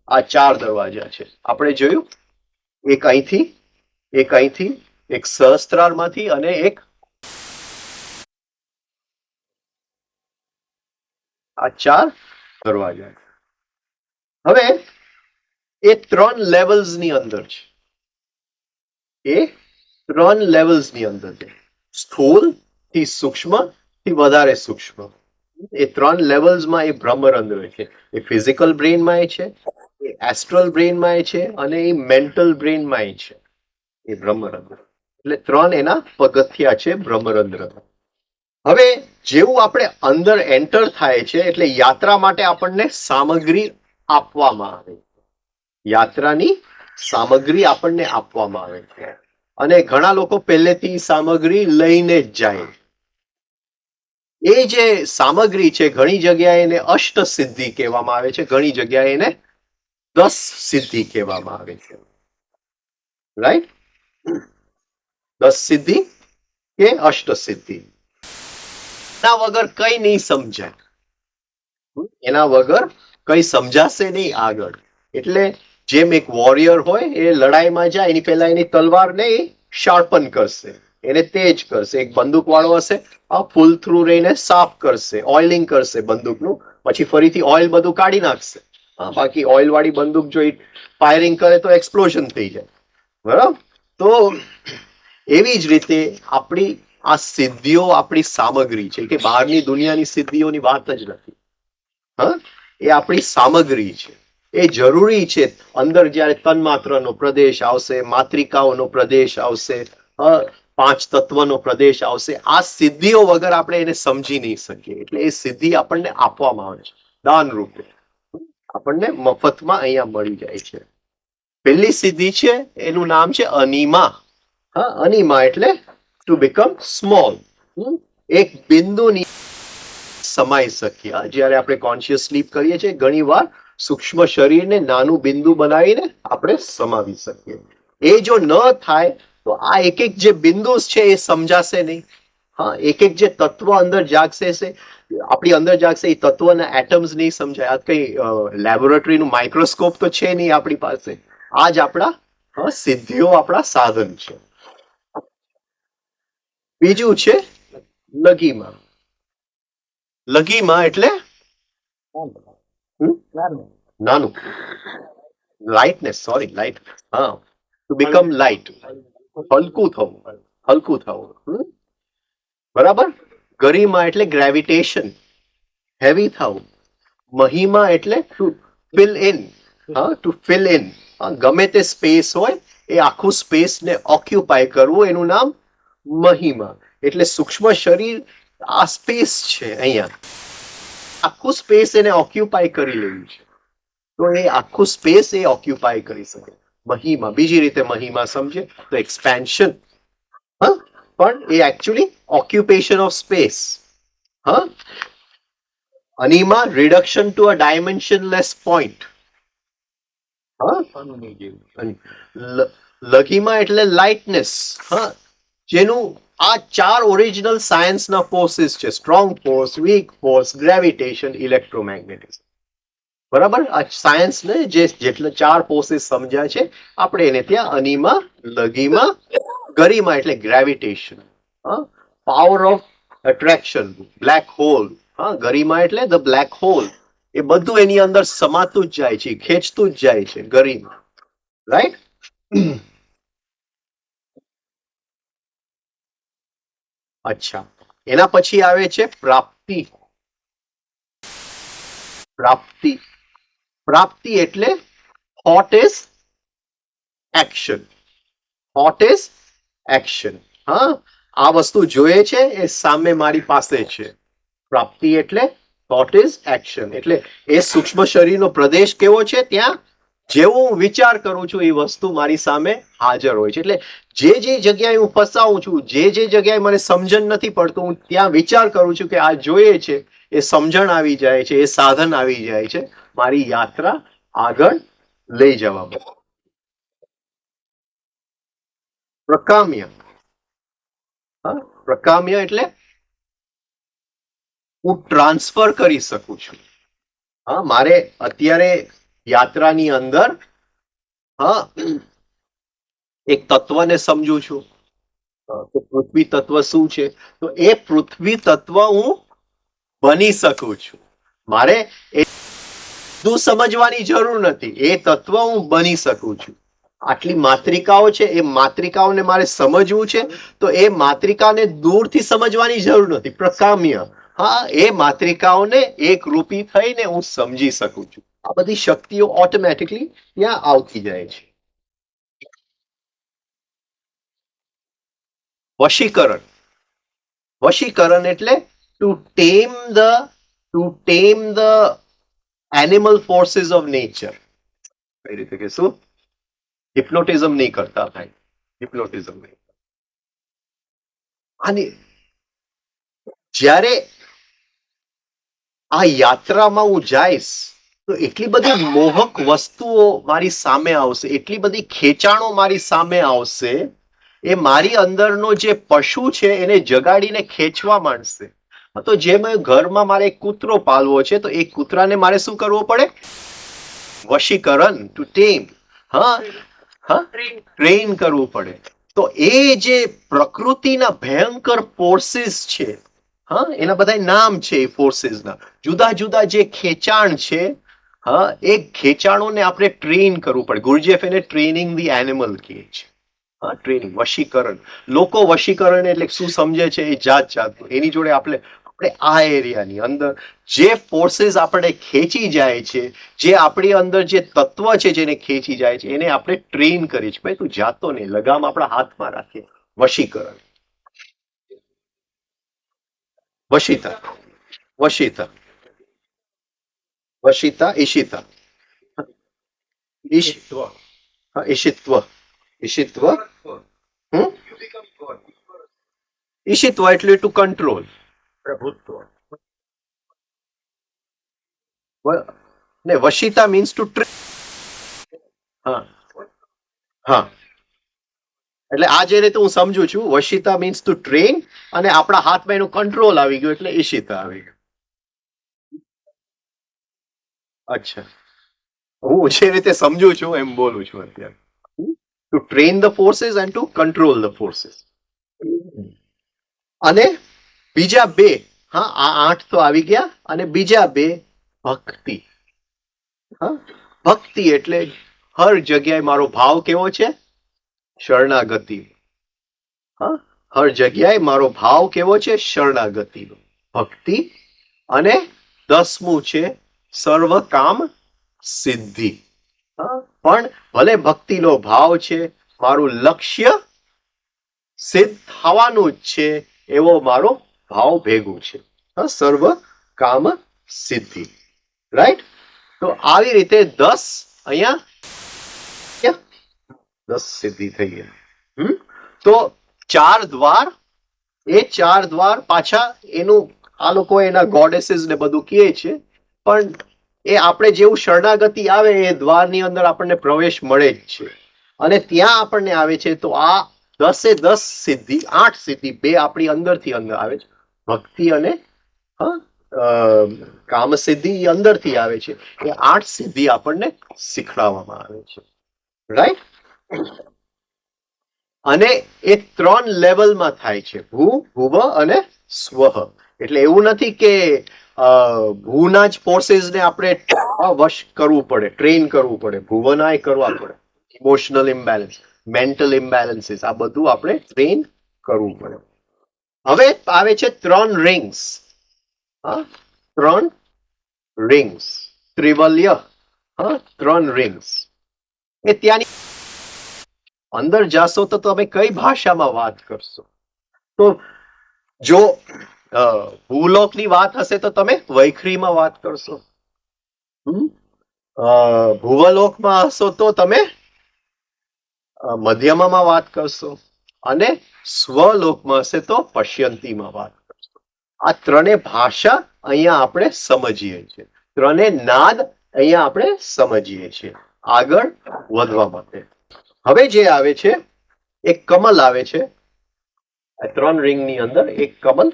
Speaker 1: આ 4 દરવાજા છે. આપણે જોયું, એક અહીંથી, એક સહસ્ત્રારમાંથી, અને એક આ 4 દરવાજા. હવે એ 3 લેવલ્સની અંદર છે, એ 3 લેવલ્સની અંદર છે. સ્થૂલ થી સૂક્ષ્મ થી વધારે સૂક્ષ્મ, એ 3 લેવલ્સમાં એ બ્રહ્મરંધ્ર છે. એ ફિઝિકલ બ્રેનમાં એ છે, એ એસ્ટ્રલ બ્રેનમાં એ છે, અને એ મેન્ટલ બ્રેનમાં એ છે, એ બ્રહ્મરંધ્ર. એટલે 3 એના પગથિયા છે બ્રહ્મરંધ્ર. હવે જેવું આપણે અંદર એન્ટર થાય છે એટલે યાત્રા માટે આપણને સામગ્રી આપવામાં આવે છે. યાત્રાની સામગ્રી આપણને આપવામાં આવે છે, અને ઘણા લોકો પહેલેથી સામગ્રી લઈને જ જાય. એ જે સામગ્રી છે, ઘણી જગ્યાએ એને અષ્ટ સિદ્ધિ કહેવામાં આવે છે, ઘણી જગ્યાએ એને 10 સિદ્ધિ કહેવામાં આવે છે. રાઈટ? 10 સિદ્ધિ કે અષ્ટ સિદ્ધિ. એના વગર કઈ નહીં સમજાય, એના વગર કઈ સમજાશે નહીં આગળ. એટલે જેમ એક વોરિયર હોય, એ લડાઈમાં જાય એની પહેલા એની તલવારને શાર્પન કરશે, એને તેજ કરશે. એક બંદૂક વાળો હશે, આ ફૂલ થ્રુ રહીને સાફ કરશે, ઓઇલિંગ કરશે બંદૂકનું, પછી ફરીથી ઓઇલ બધું કાઢી નાખશે. બાકી ઓઇલ વાળી બંદૂક જો ફાયરિંગ કરે તો એક્સપ્લોઝન થઈ જાય. બરાબર? તો એવી જ રીતે આપણી આ સિદ્ધિઓ આપણી સામગ્રી છે, કે બહારની દુનિયાની સિદ્ધિઓની વાત જ નથી. હા, એ આપણી સામગ્રી છે. એ જરૂરી છે. અંદર જ્યારે તન્માત્રનો પ્રદેશ આવશે, માત્રિકાઓનો પ્રદેશ આવશે, 5 તત્વનો પ્રદેશ આવશે, આ સિદ્ધિઓ વગર આપણે એને સમજી નહીં શકીએ. એટલે એ સિદ્ધિ આપણને આપવામાં આવે છે દાન રૂપે, આપણને મફતમાં અહીંયા મળી જાય છે. પહેલી સિદ્ધિ છે એનું નામ છે અનિમા. અનિમા એટલે ટુ બીકમ સ્મોલ, એક બિંદુની સમાઈ શકીએ. જ્યારે આપણે કોન્શિયસ સ્લીપ કરીએ છીએ, ઘણી વાર સૂક્ષ્મ શરીરને નાનું બિંદુ બનાવીને આપણે સમાવી શકીએ. એ જો ન થાય તો આ એક એક જે બિંદુ છે એ સમજાશે નહીં. એક એક જે તત્વ અંદર જાગશે છે, આપણી અંદર જાગશે, એ તત્વના એટમ્સ નહીં સમજાય. આ કઈ લેબોરેટરીનું માઇક્રોસ્કોપ તો છે નહીં આપણી પાસે. આ જ આપણા સિદ્ધિઓ, આપણા સાધન છે. બીજું છે લઘીમાં. લઘીમાં એટલે નાનું, લાઇટનેસ, સોરી, લાઇટ, હા, ટુ બીકમ લાઇટ, હલકું થવું, હલકું થવું. બરાબર. ગરિમા એટલે ગ્રેવિટેશન, હેવી થવું. મહિમા એટલે ટુ ફિલ ઇન, હા, ટુ ફિલ ઇન. ગમે તે સ્પેસ હોય એ આખું સ્પેસ ને ઓક્યુપાય કરવું, એનું નામ મહિમા. એટલે સૂક્ષ્મ શરીર આ સ્પેસ છે, અહીંયા આખું સ્પેસ એને ઓક્યુપાય કરી લેવું છે, તો એ આખું સ્પેસ એ ઓક્યુપાય કરી શકે. મહિમા. બીજી રીતે મહિમા સમજે તો એક્સપેન્શન, હા, પણ એ એકચ્યુઅલી ઓક્યુપેશન ઓફ સ્પેસ. હા. અનિમા reduction to a dimensionless point. લઘીમાં એટલે લાઇટનેસ, હા, જેનું આ ચાર ઓરિજિનલ સાયન્સના ફોર્સિસ છે: strong force, weak force, gravitation, electromagnetism. બરાબર. આ સાયન્સ ને જે જેટલા ચાર ફોર્સિસ સમજ્યા છે આપણે એને ત્યાં અનિમા, લઘીમાં, ગરિમા એટલે ગ્રેવિટેશન, હા, power of attraction, black hole, હા, ગરિમા એટલે ધ બ્લેક હોલ. એ બધું એની અંદર સમાતું જ જાય છે, ખેંચતું જ જાય છે, ગરિમા. રાઈટ. અચ્છા. એના પછી આવે છે પ્રાપ્તિ. પ્રાપ્તિ. પ્રાપ્તિ એટલે hot is action. Hot is action. હા, આ વસ્તુ જોઈએ છે, એ સામે મારી પાસે છે. પ્રાપ્તિ એટલે થોટ ઇઝ એક્શન. એટલે એ સૂક્ષ્મ શરીરનો પ્રદેશ કેવો છે, ત્યાં જેવો હું વિચાર કરું છું એ વસ્તુ મારી સામે હાજર હોય છે. એટલે જે જગ્યાએ હું ફસાવું છું, જે જગ્યાએ મને સમજણ નથી પડતું, હું ત્યાં વિચાર કરું છું કે આ જોઈએ છે, એ સમજણ આવી જાય છે, એ સાધન આવી જાય છે મારી યાત્રા આગળ લઈ જવા માટે. પ્રકામ્ય. હા, પ્રકામ્ય એટલે હું ટ્રાન્સફર કરી શકું છું. હા, મારે અત્યારે યાત્રાની અંદર, હા, એક તત્વને સમજું છું. તો પૃથ્વી તત્વ શું છે, તો એ પૃથ્વી તત્વ હું બની શકું છું. મારે એ બધું સમજવાની જરૂર નથી, એ તત્વ હું બની શકું છું. આટલી માત્રિકાઓ છે, એ માત્રિકાઓને મારે સમજવું છે, તો એ માત્રિકાને દૂરથી સમજવાની જરૂર નથી. પ્રકામ્ય, હા, એ માત્રિકાઓને એક રૂપી થઈને હું સમજી શકું છું. આ બધી શક્તિઓ ઓટોમેટિકલી ત્યાં આવતી જાય છે. વશીકરણ. વશીકરણ એટલે to tame the animal forces of nature. કઈ રીતે કે શું? હિપ્નોટિઝમ નહીં કરતા ભાઈ, હિપ્નોટિઝમ નહીં. અને જ્યારે આ યાત્રામાં હું જઈશ તો એટલી બધી મોહક વસ્તુઓ મારી સામે આવશે, એટલી બધી ખેંચાણો મારી સામે આવશે, એ મારી અંદરનો જે પશુ છે એને જગાડીને ખેંચવા માંડશે. તો જેમ ઘરમાં મારે એક કૂતરો પાલવો છે, તો એ કૂતરાને મારે શું કરવું પડે? વશીકરણ, ટુ ટેમ. હા, હા, ટ્રેન કરવું પડે. તો એ જે પ્રકૃતિના ભયંકર ફોર્સિસ છે, હા, એના બધા નામ છે એ ફોર્સિસના, જુદા જુદા જે ખેંચાણ છે, હા, એ ખેંચાણોને આપણે ટ્રેન કરવું પડે. ગુરજેફ એને ટ્રેનિંગ ધી એનિમલ કહે છે. હા, ટ્રેનિંગ, વશીકરણ. લોકો વશીકરણ એટલે શું સમજે છે એ જાત જાતનું. એની જોડે આપણે આપણે આ એરિયાની અંદર જે ફોર્સિસ આપણે ખેંચી જાય છે, જે આપણી અંદર જે તત્વ છે જેને ખેંચી જાય છે, એને આપણે ટ્રેન કરી છે. ભાઈ તું જાતો નહીં, લગામ આપણા હાથમાં રાખીએ. વશીકરણ. વશિતા. વશિતા. વશિતા, ઈશિતા. ઈશિત્વ. હા, ઈશિત્વ. ઈશિત્વ. હમ. ઈશિત્વ એટલે ટુ કંટ્રોલ, પ્રભુત્વ. ને વશિતા મીન્સ ટુ ટ્રેન. હા, હા. એટલે આ જે રીતે હું સમજુ છું, વશિતા મીન્સ ટુ ટ્રેન, અને આપણા હાથમાં એનું કંટ્રોલ આવી ગયું એટલે ઈશિતા આવી ગયું. અચ્છા, હું જે રીતે સમજુ છું એમ બોલું છું અત્યારે. To train the forces and to control the forces. અને બીજા બે, હા આ 8 તો આવી ગયા, અને બીજા બે ભક્તિ. હા, ભક્તિ એટલે હર જગ્યાએ મારો ભાવ કેવો છે? શરણાગતિ. હા, હર જગ્યાએ મારો ભાવ કેવો છે? શરણાગતિનો. ભક્તિ. અને 10મું છે સર્વ કામ સિદ્ધિ. હા, પણ ભલે ભક્તિનો ભાવ છે, મારું લક્ષ્ય સિદ્ધ થવાનું જ છે એવો મારો ભાવ ભેગું છે. હા, સર્વ કામ સિદ્ધિ. રાઈટ? તો આવી રીતે 10 અહીંયા 10 સિદ્ધિ થઈ ગયા. તો 4 દ્વાર, એ 4 દ્વાર પાછા એનું આ લોકો એના ગોડેસીસ ને બધું કહે છે, પણ એ આપણે જેવું શરણાગતિ આવે એ દ્વારની અંદર આપણને પ્રવેશ મળે જ છે. અને ત્યાં આપણને આવે છે તો આ 10 સિદ્ધિ, 8 સિદ્ધિ, બે આપણી અંદરથી અંદર આવે છે. ભક્તિ અને કામ સિદ્ધિ અંદરથી આવે છે. એ 8 સિદ્ધિ આપણને શીખડાવવામાં આવે છે. રાઈટ? અને એ 3 લેવલમાં થાય છે, ભૂ, ભુવ અને સ્વ. એટલે એવું નથી કે ભૂના જ ફોર્સીસને આપણે વશ કરવું પડે, ટ્રેન કરવું પડે. ભુવના કરવા પડે. ઇમોશનલ ઇમ્બેલેન્સ, મેન્ટલ ઇમ્બેલેન્સીસ, આ બધું આપણે ટ્રેન કરવું પડે. હવે આવે છે 3 રિંગ્સ. 3 રિંગ્સ, ત્રિવલ્ય. 3 રિંગ્સ. એ ત્યાંની અંદર જાશો તો તમે કઈ ભાષામાં વાત કરશો? તો જો ભૂલોકની વાત હશે તો તમે વૈખરીમાં વાત કરશો. ભુવલોકમાં હશો તો તમે મધ્યમમાં વાત કરશો, અને સ્વલોકમાં હશે તો પશ્યંતીમાં વાત કરશો. આ 3 ભાષા અહીંયા આપણે સમજીએ છીએ. 3 નાદ અહીંયા આપણે સમજીએ છીએ આગળ વધવા માટે. હવે જે આવે છે એક કમલ આવે છે. 3 રિંગની અંદર એક કમલ,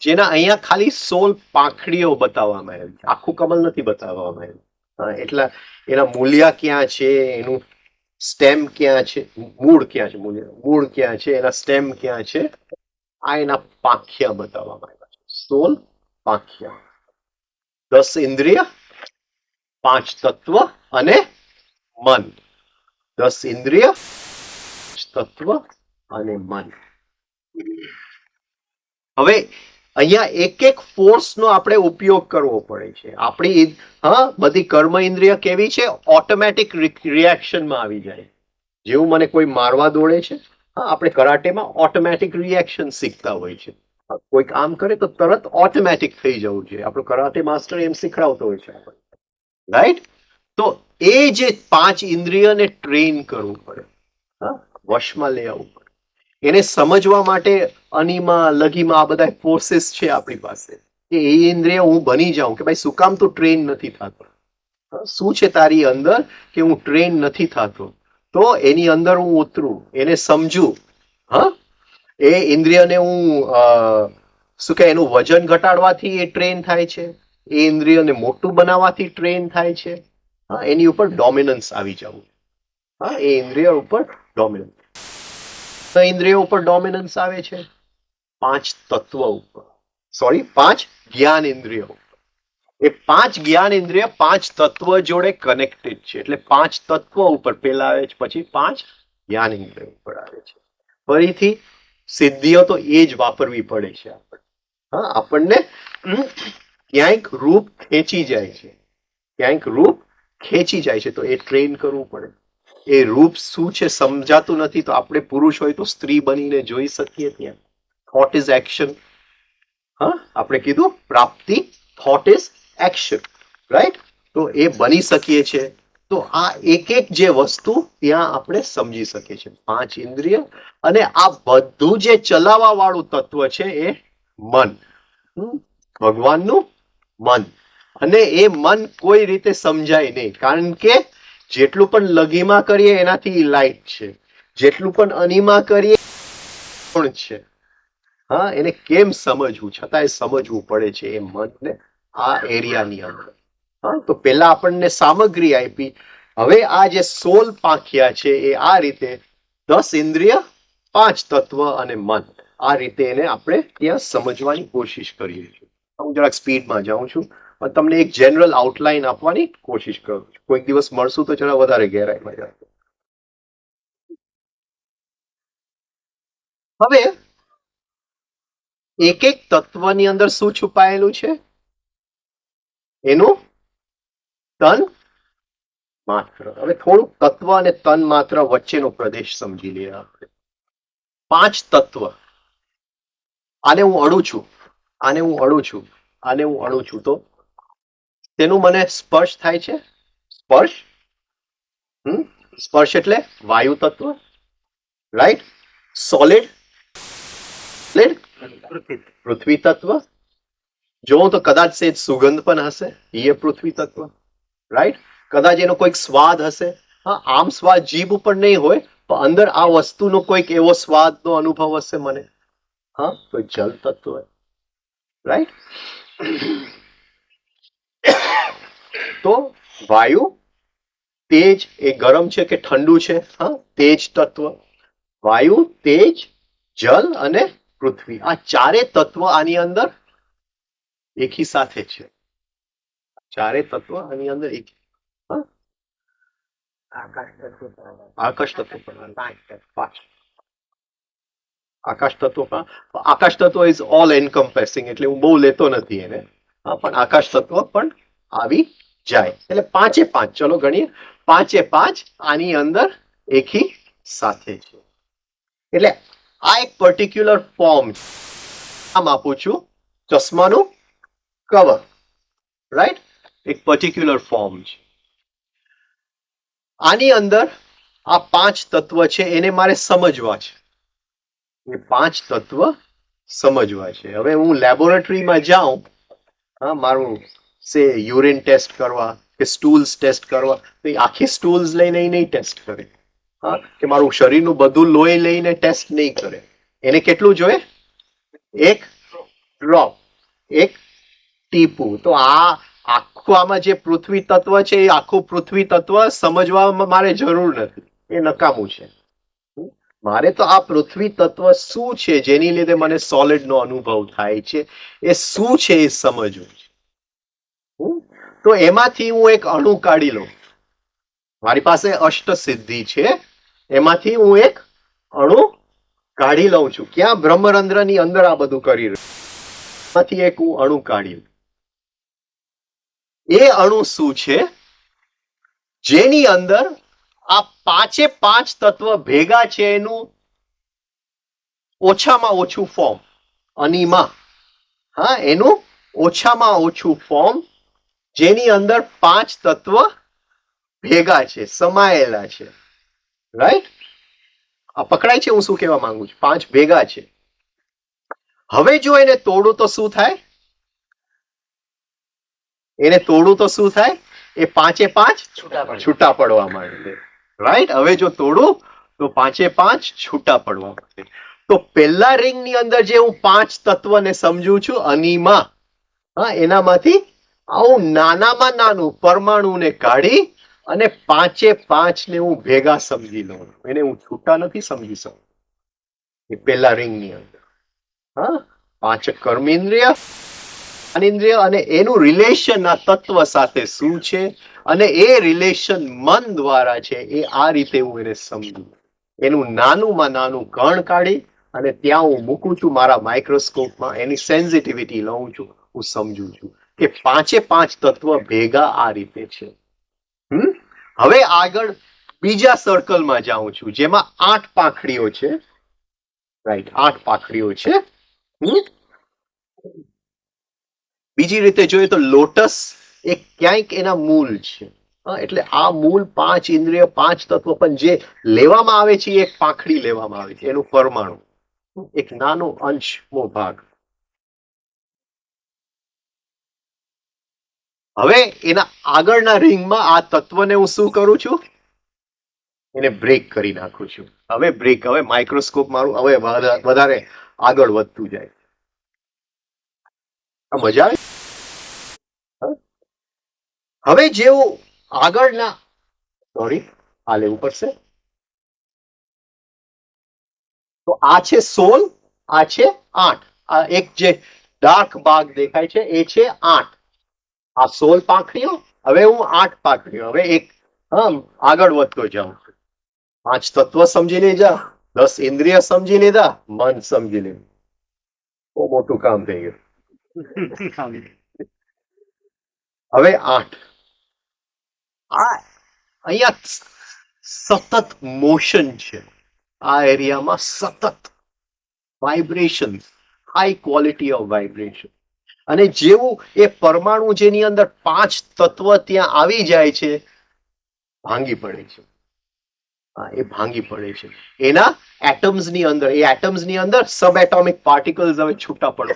Speaker 1: જેના અહીંયા ખાલી 16 પાંખડીઓ બતાવવામાં આવી છે. આખું કમલ નથી બતાવવામાં આવ્યું. એટલા એના મૂળિયા ક્યાં છે, એનું સ્ટેમ ક્યાં છે, મૂળ ક્યાં છે, મૂળ ક્યાં છે, એના સ્ટેમ ક્યાં છે, આ એના પાંખિયા બતાવવામાં આવ્યા છે. 16 પાંખિયા, 10 ઇન્દ્રિય, 5 તત્વ અને મન. 10 ઇન્દ્રિય, તત્વ અને મન. હવે અહીંયા એક એક ફોર્સનો આપણે ઉપયોગ કરવો પડે છે. આપણી બધી કર્મ ઇન્દ્રિય કેવી છે? ઓટોમેટિક રિએક્શનમાં આવી જાય. જેવું મને કોઈ મારવા દોડે છે, આપણે કરાટેમાં ઓટોમેટિક રિએક્શન શીખતા હોય છે. કોઈ કામ કરે તો તરત ઓટોમેટિક થઈ જવું જોઈએ. આપણો કરાટે માસ્ટર એમ શીખડાવતો હોય છે આપણને. રાઈટ? તો એ જે 5 ઇન્દ્રિયને ટ્રેન કરવું પડે, વશમાં લઈ આવવું પડે. એને સમજવા માટે અનિમા, લઘિમા, આ બધા ફોર્सेस છે આપણી પાસે, કે એ ઇન્દ્રિય હું બની જાઉં કે ભાઈ શું કામ તું ટ્રેન નથી થતો? શું છે તારી અંદર કે હું ટ્રેન નથી થતો? તો એની અંદર હું ઉતરું, એને સમજું. એ ઇન્દ્રિયને હું શું કે એનું વજન ઘટાડવાથી એ ટ્રેન થાય છે, એ ઇન્દ્રિયને મોટું બનાવવાથી ટ્રેન થાય છે. એની ઉપર ડોમિનન્સ આવી જવું. એ ઇન્દ્રિય ઉપર ડોમિનન્સ. ઇન્દ્રિયો ઉપર ડોમિનન્સ આવે છે 5 તત્વ ઉપર, 5 જ્ઞાન ઇન્દ્રિયો. એ 5 જ્ઞાન ઇન્દ્રિય 5 તત્વ જોડે કનેક્ટેડ છે. એટલે 5 તત્વ ઉપર પેલા આવે છે, પછી 5 જ્ઞાન ઇન્દ્રિયો ઉપર આવે છે. ફરીથી સિદ્ધિઓ તો એ જ વાપરવી પડે છે આપણને. ક્યાંક રૂપ ખેંચી જાય છે, ક્યાંક રૂપ ખેંચી જાય છે, તો એ ટ્રેન કરવું પડે. એ રૂપ શું છે સમજાતું નથી, તો આપણે પુરુષ હોય તો સ્ત્રી બનીને જોઈ શકીએ. ત્યાં થોટ ઇઝ એક્શન. આપણે કીધું પ્રાપ્તિ, થોટ ઇઝ એક્શન. રાઈટ? તો એ બની શકીએ છે. તો આ એક એક જે વસ્તુ ત્યાં આપણે સમજી શકીએ છીએ. 5 ઇન્દ્રિય અને આ બધું જે ચલાવવા વાળું તત્વ છે એ મન, ભગવાનનું મન. અને એ મન કોઈ રીતે સમજાય નહીં, કારણ કે જેટલું પણ લઘિમા કરીએ એનાથી લાઈટ છે, જેટલું પણ અનિમા કરીએ પણ છે. એને કેમ સમજવું? છતાંય સમજવું પડે છે એ મનને આ એરિયાની અંદર. તો પેલા આપણને સામગ્રી આપી. હવે આ જે 16 પાંખિયા છે એ આ રીતે 10 ઇન્દ્રિય, 5 તત્વ અને મન, આ રીતે એને આપણે ત્યાં સમજવાની કોશિશ કરીએ છીએ. હું જરાક સ્પીડમાં જાઉં છું પણ તમને એક જનરલ આઉટલાઈન આપવાની કોશિશ કરું છું. કોઈક દિવસ મળશું તો જરા વધારે ગહેરાઈમાં જાઉં. હવે એક એક તત્વની અંદર શું છુપાયેલું છે? એનું તન માત્ર. હવે થોડુંક તત્વ અને તન માત્ર વચ્ચેનો પ્રદેશ સમજી લઈએ આપણે. 5 તત્વ. આને હું અડું છું, આને હું અડું છું, આને હું અડું છું તો તેનું મને સ્પર્શ થાય છે. સ્પર્શ સ્પર્શ એટલે વાયુ તત્વ, રાઈટ. સોલિડ પૃથ્વી તત્વ. જોઉં તો કદાચ સેજ સુગંધ પણ હશે, એ પૃથ્વી તત્વ, રાઈટ. કદાચ એનો કોઈક સ્વાદ હશે. હા, આમ સ્વાદ જીભ ઉપર નહીં હોય પણ અંદર આ વસ્તુનો કોઈક એવો સ્વાદનો અનુભવ હશે મને. હા, તો જલ તત્વ, રાઈટ. તો વાયુ, તેજ એ ગરમ છે કે ઠંડુ છે? હા, તેજ તત્વ. વાયુ, તેજ, જલ અને પૃથ્વી, આ ચારે તત્વ આની અંદર એકી સાથે છે. ચારે તત્વ આની અંદર એક. આકાશ તત્વ પણ આકાશ તત્વ પણ આકાશ તત્વ ઇઝ ઓલ એન્કમ્પેસિંગ એટલે હું બહુ લેતો નથી એને. પણ આકાશ તત્વ પણ આવી જાય એટલે 5 એ 5. ચલો ગણીએ. 5 એ 5 આની અંદર એકી સાથે છે. એટલે આ એક પર્ટિક્યુલર ફોર્મ. આમ આપું છું ચશ્માનું કવર, રાઈટ. એક પર્ટિક્યુલર ફોર્મ છે. આની અંદર આ 5 તત્વ છે એને મારે સમજવા છે. એ 5 તત્વ સમજવા છે. હવે હું લેબોરેટરીમાં જાઉં, હા, મારું સે યુરિન ટેસ્ટ કરવા કે સ્ટૂલ્સ ટેસ્ટ કરવા, તો એ આખી સ્ટૂલ્સ લઈને નહીં ટેસ્ટ કરે. હા, કે મારું શરીરનું બધું લોહી લઈને ટેસ્ટ નહીં કરે. એને કેટલું જોઈએ? એક ડ્રોપ, એક ટીપું. તો આ આખું આમાં જે પૃથ્વી તત્વ છે એ આખું પૃથ્વી તત્વ સમજવામાં મારે જરૂર નથી, એ નકામું છે. મારે તો આ પૃથ્વી તત્વ શું છે જેની લીધે મને સોલિડ નો અનુભવ થાય છે, એ શું છે એ સમજવું છે. તો એમાંથી હું એક અણુ કાઢી લઉં. મારી પાસે અષ્ટ સિદ્ધિ છે, એમાંથી હું એક અણુ કાઢી લઉં છું. ક્યાં? બ્રહ્મરંધ્ર ની અંદર આ બધું કરી રહ્યું. એમાંથી એક હું અણુ કાઢી. એ અણુ શું છે? જેની અંદર આ 5 એ 5 તત્વ ભેગા છે એનું ઓછામાં ઓછું ફોર્મ, અનિમા. હા, એનું ઓછામાં ઓછું ફોર્મ જેની અંદર 5 તત્વ ભેગા છે, સમાયેલા છે, રાઈટ. આ પકડાય છે હું શું કહેવા માંગુ છું? 5 ભેગા છે. હવે જો એને તોડું તો શું થાય? એને તોડું તો શું થાય? એ 5 એ 5 છૂટા પડવા માંડે, રાઈટ. હવે જો તોડું તો 5 એ 5 છૂટા પડવા માંડે. તો પહેલા રિંગ ની અંદર જે હું 5 તત્વને સમજું છું અનિમા, હા, એનામાંથી આવું નાનામાં નાનું પરમાણુને કાઢી અને 5 એ 5 ને હું ભેગા સમજી લઉં. એને હું છૂટા નથી સમજી શકતો. એ પહેલા રિંગ ની અંદર, હા, 5 કર્મેન્દ્રિય, જ્ઞાનેન્દ્રિય અને એનું રિલેશન આ તત્વ સાથે શું છે અને એ રિલેશન મન દ્વારા છે, એ આ રીતે હું એને સમજું. એનું નાનુંમાં નાનું કણ કાઢી અને ત્યાં હું મૂકું છું મારા માઇક્રોસ્કોપમાં, એની સેન્સિટિવિટી લઉં છું, હું સમજું છું કે 5 એ 5 તત્વ ભેગા આ રીતે છે. હવે આગળ બીજા સર્કલમાં જાઉં છું જેમાં 8 પાંખડીઓ છે, રાઈટ. 8 પાંખડીઓ છે. બીજી રીતે જોઈએ તો લોટસ એ ક્યાંક એના મૂળ છે. એટલે આ મૂળ 5 ઇન્દ્રિય 5 તત્વ પણ જે લેવામાં આવે છે એક પાંખડી લેવામાં આવે છે, એનું પરમાણુ, એક નાનો અંશનો ભાગ. હવે એના આગળના રિંગમાં આ તત્વને હું શું કરું છું? એને બ્રેક કરી નાખું છું. હવે બ્રેક, હવે માઇક્રોસ્કોપ મારું હવે વધારે આગળ વધતું જાય. આ મજા આવે. હવે જેવું આગળના, સોરી, આ લેવું પડશે. તો આ છે સોલ આ છે 8. આ એક જે ડાર્ક ભાગ દેખાય છે એ છે 8. આ 16 પાંખડીઓ, હવે હું 8 પાંખડીઓ, હવે એક આગળ વધતો જાઉં. 5 તત્વ સમજી લીધા, 10 ઇન્દ્રિય સમજી લીધા, મન સમજી લીધું. બહુ મોટું કામ થઈ ગયું. હવે 8. આ અહીંયા સતત મોશન છે. આ એરિયામાં સતત vibration, high quality of vibration. અને જેવું એ પરમાણુ જેની અંદર 5 તત્વ ત્યાં આવી જાય છે, ભાંગી પડે છે. એ ભાંગી પડે છે એના એટમ્સ ની અંદર. એ એટમ્સ ની અંદર સબ એટોમિક પાર્ટિકલ્સ હવે છૂટા પડે.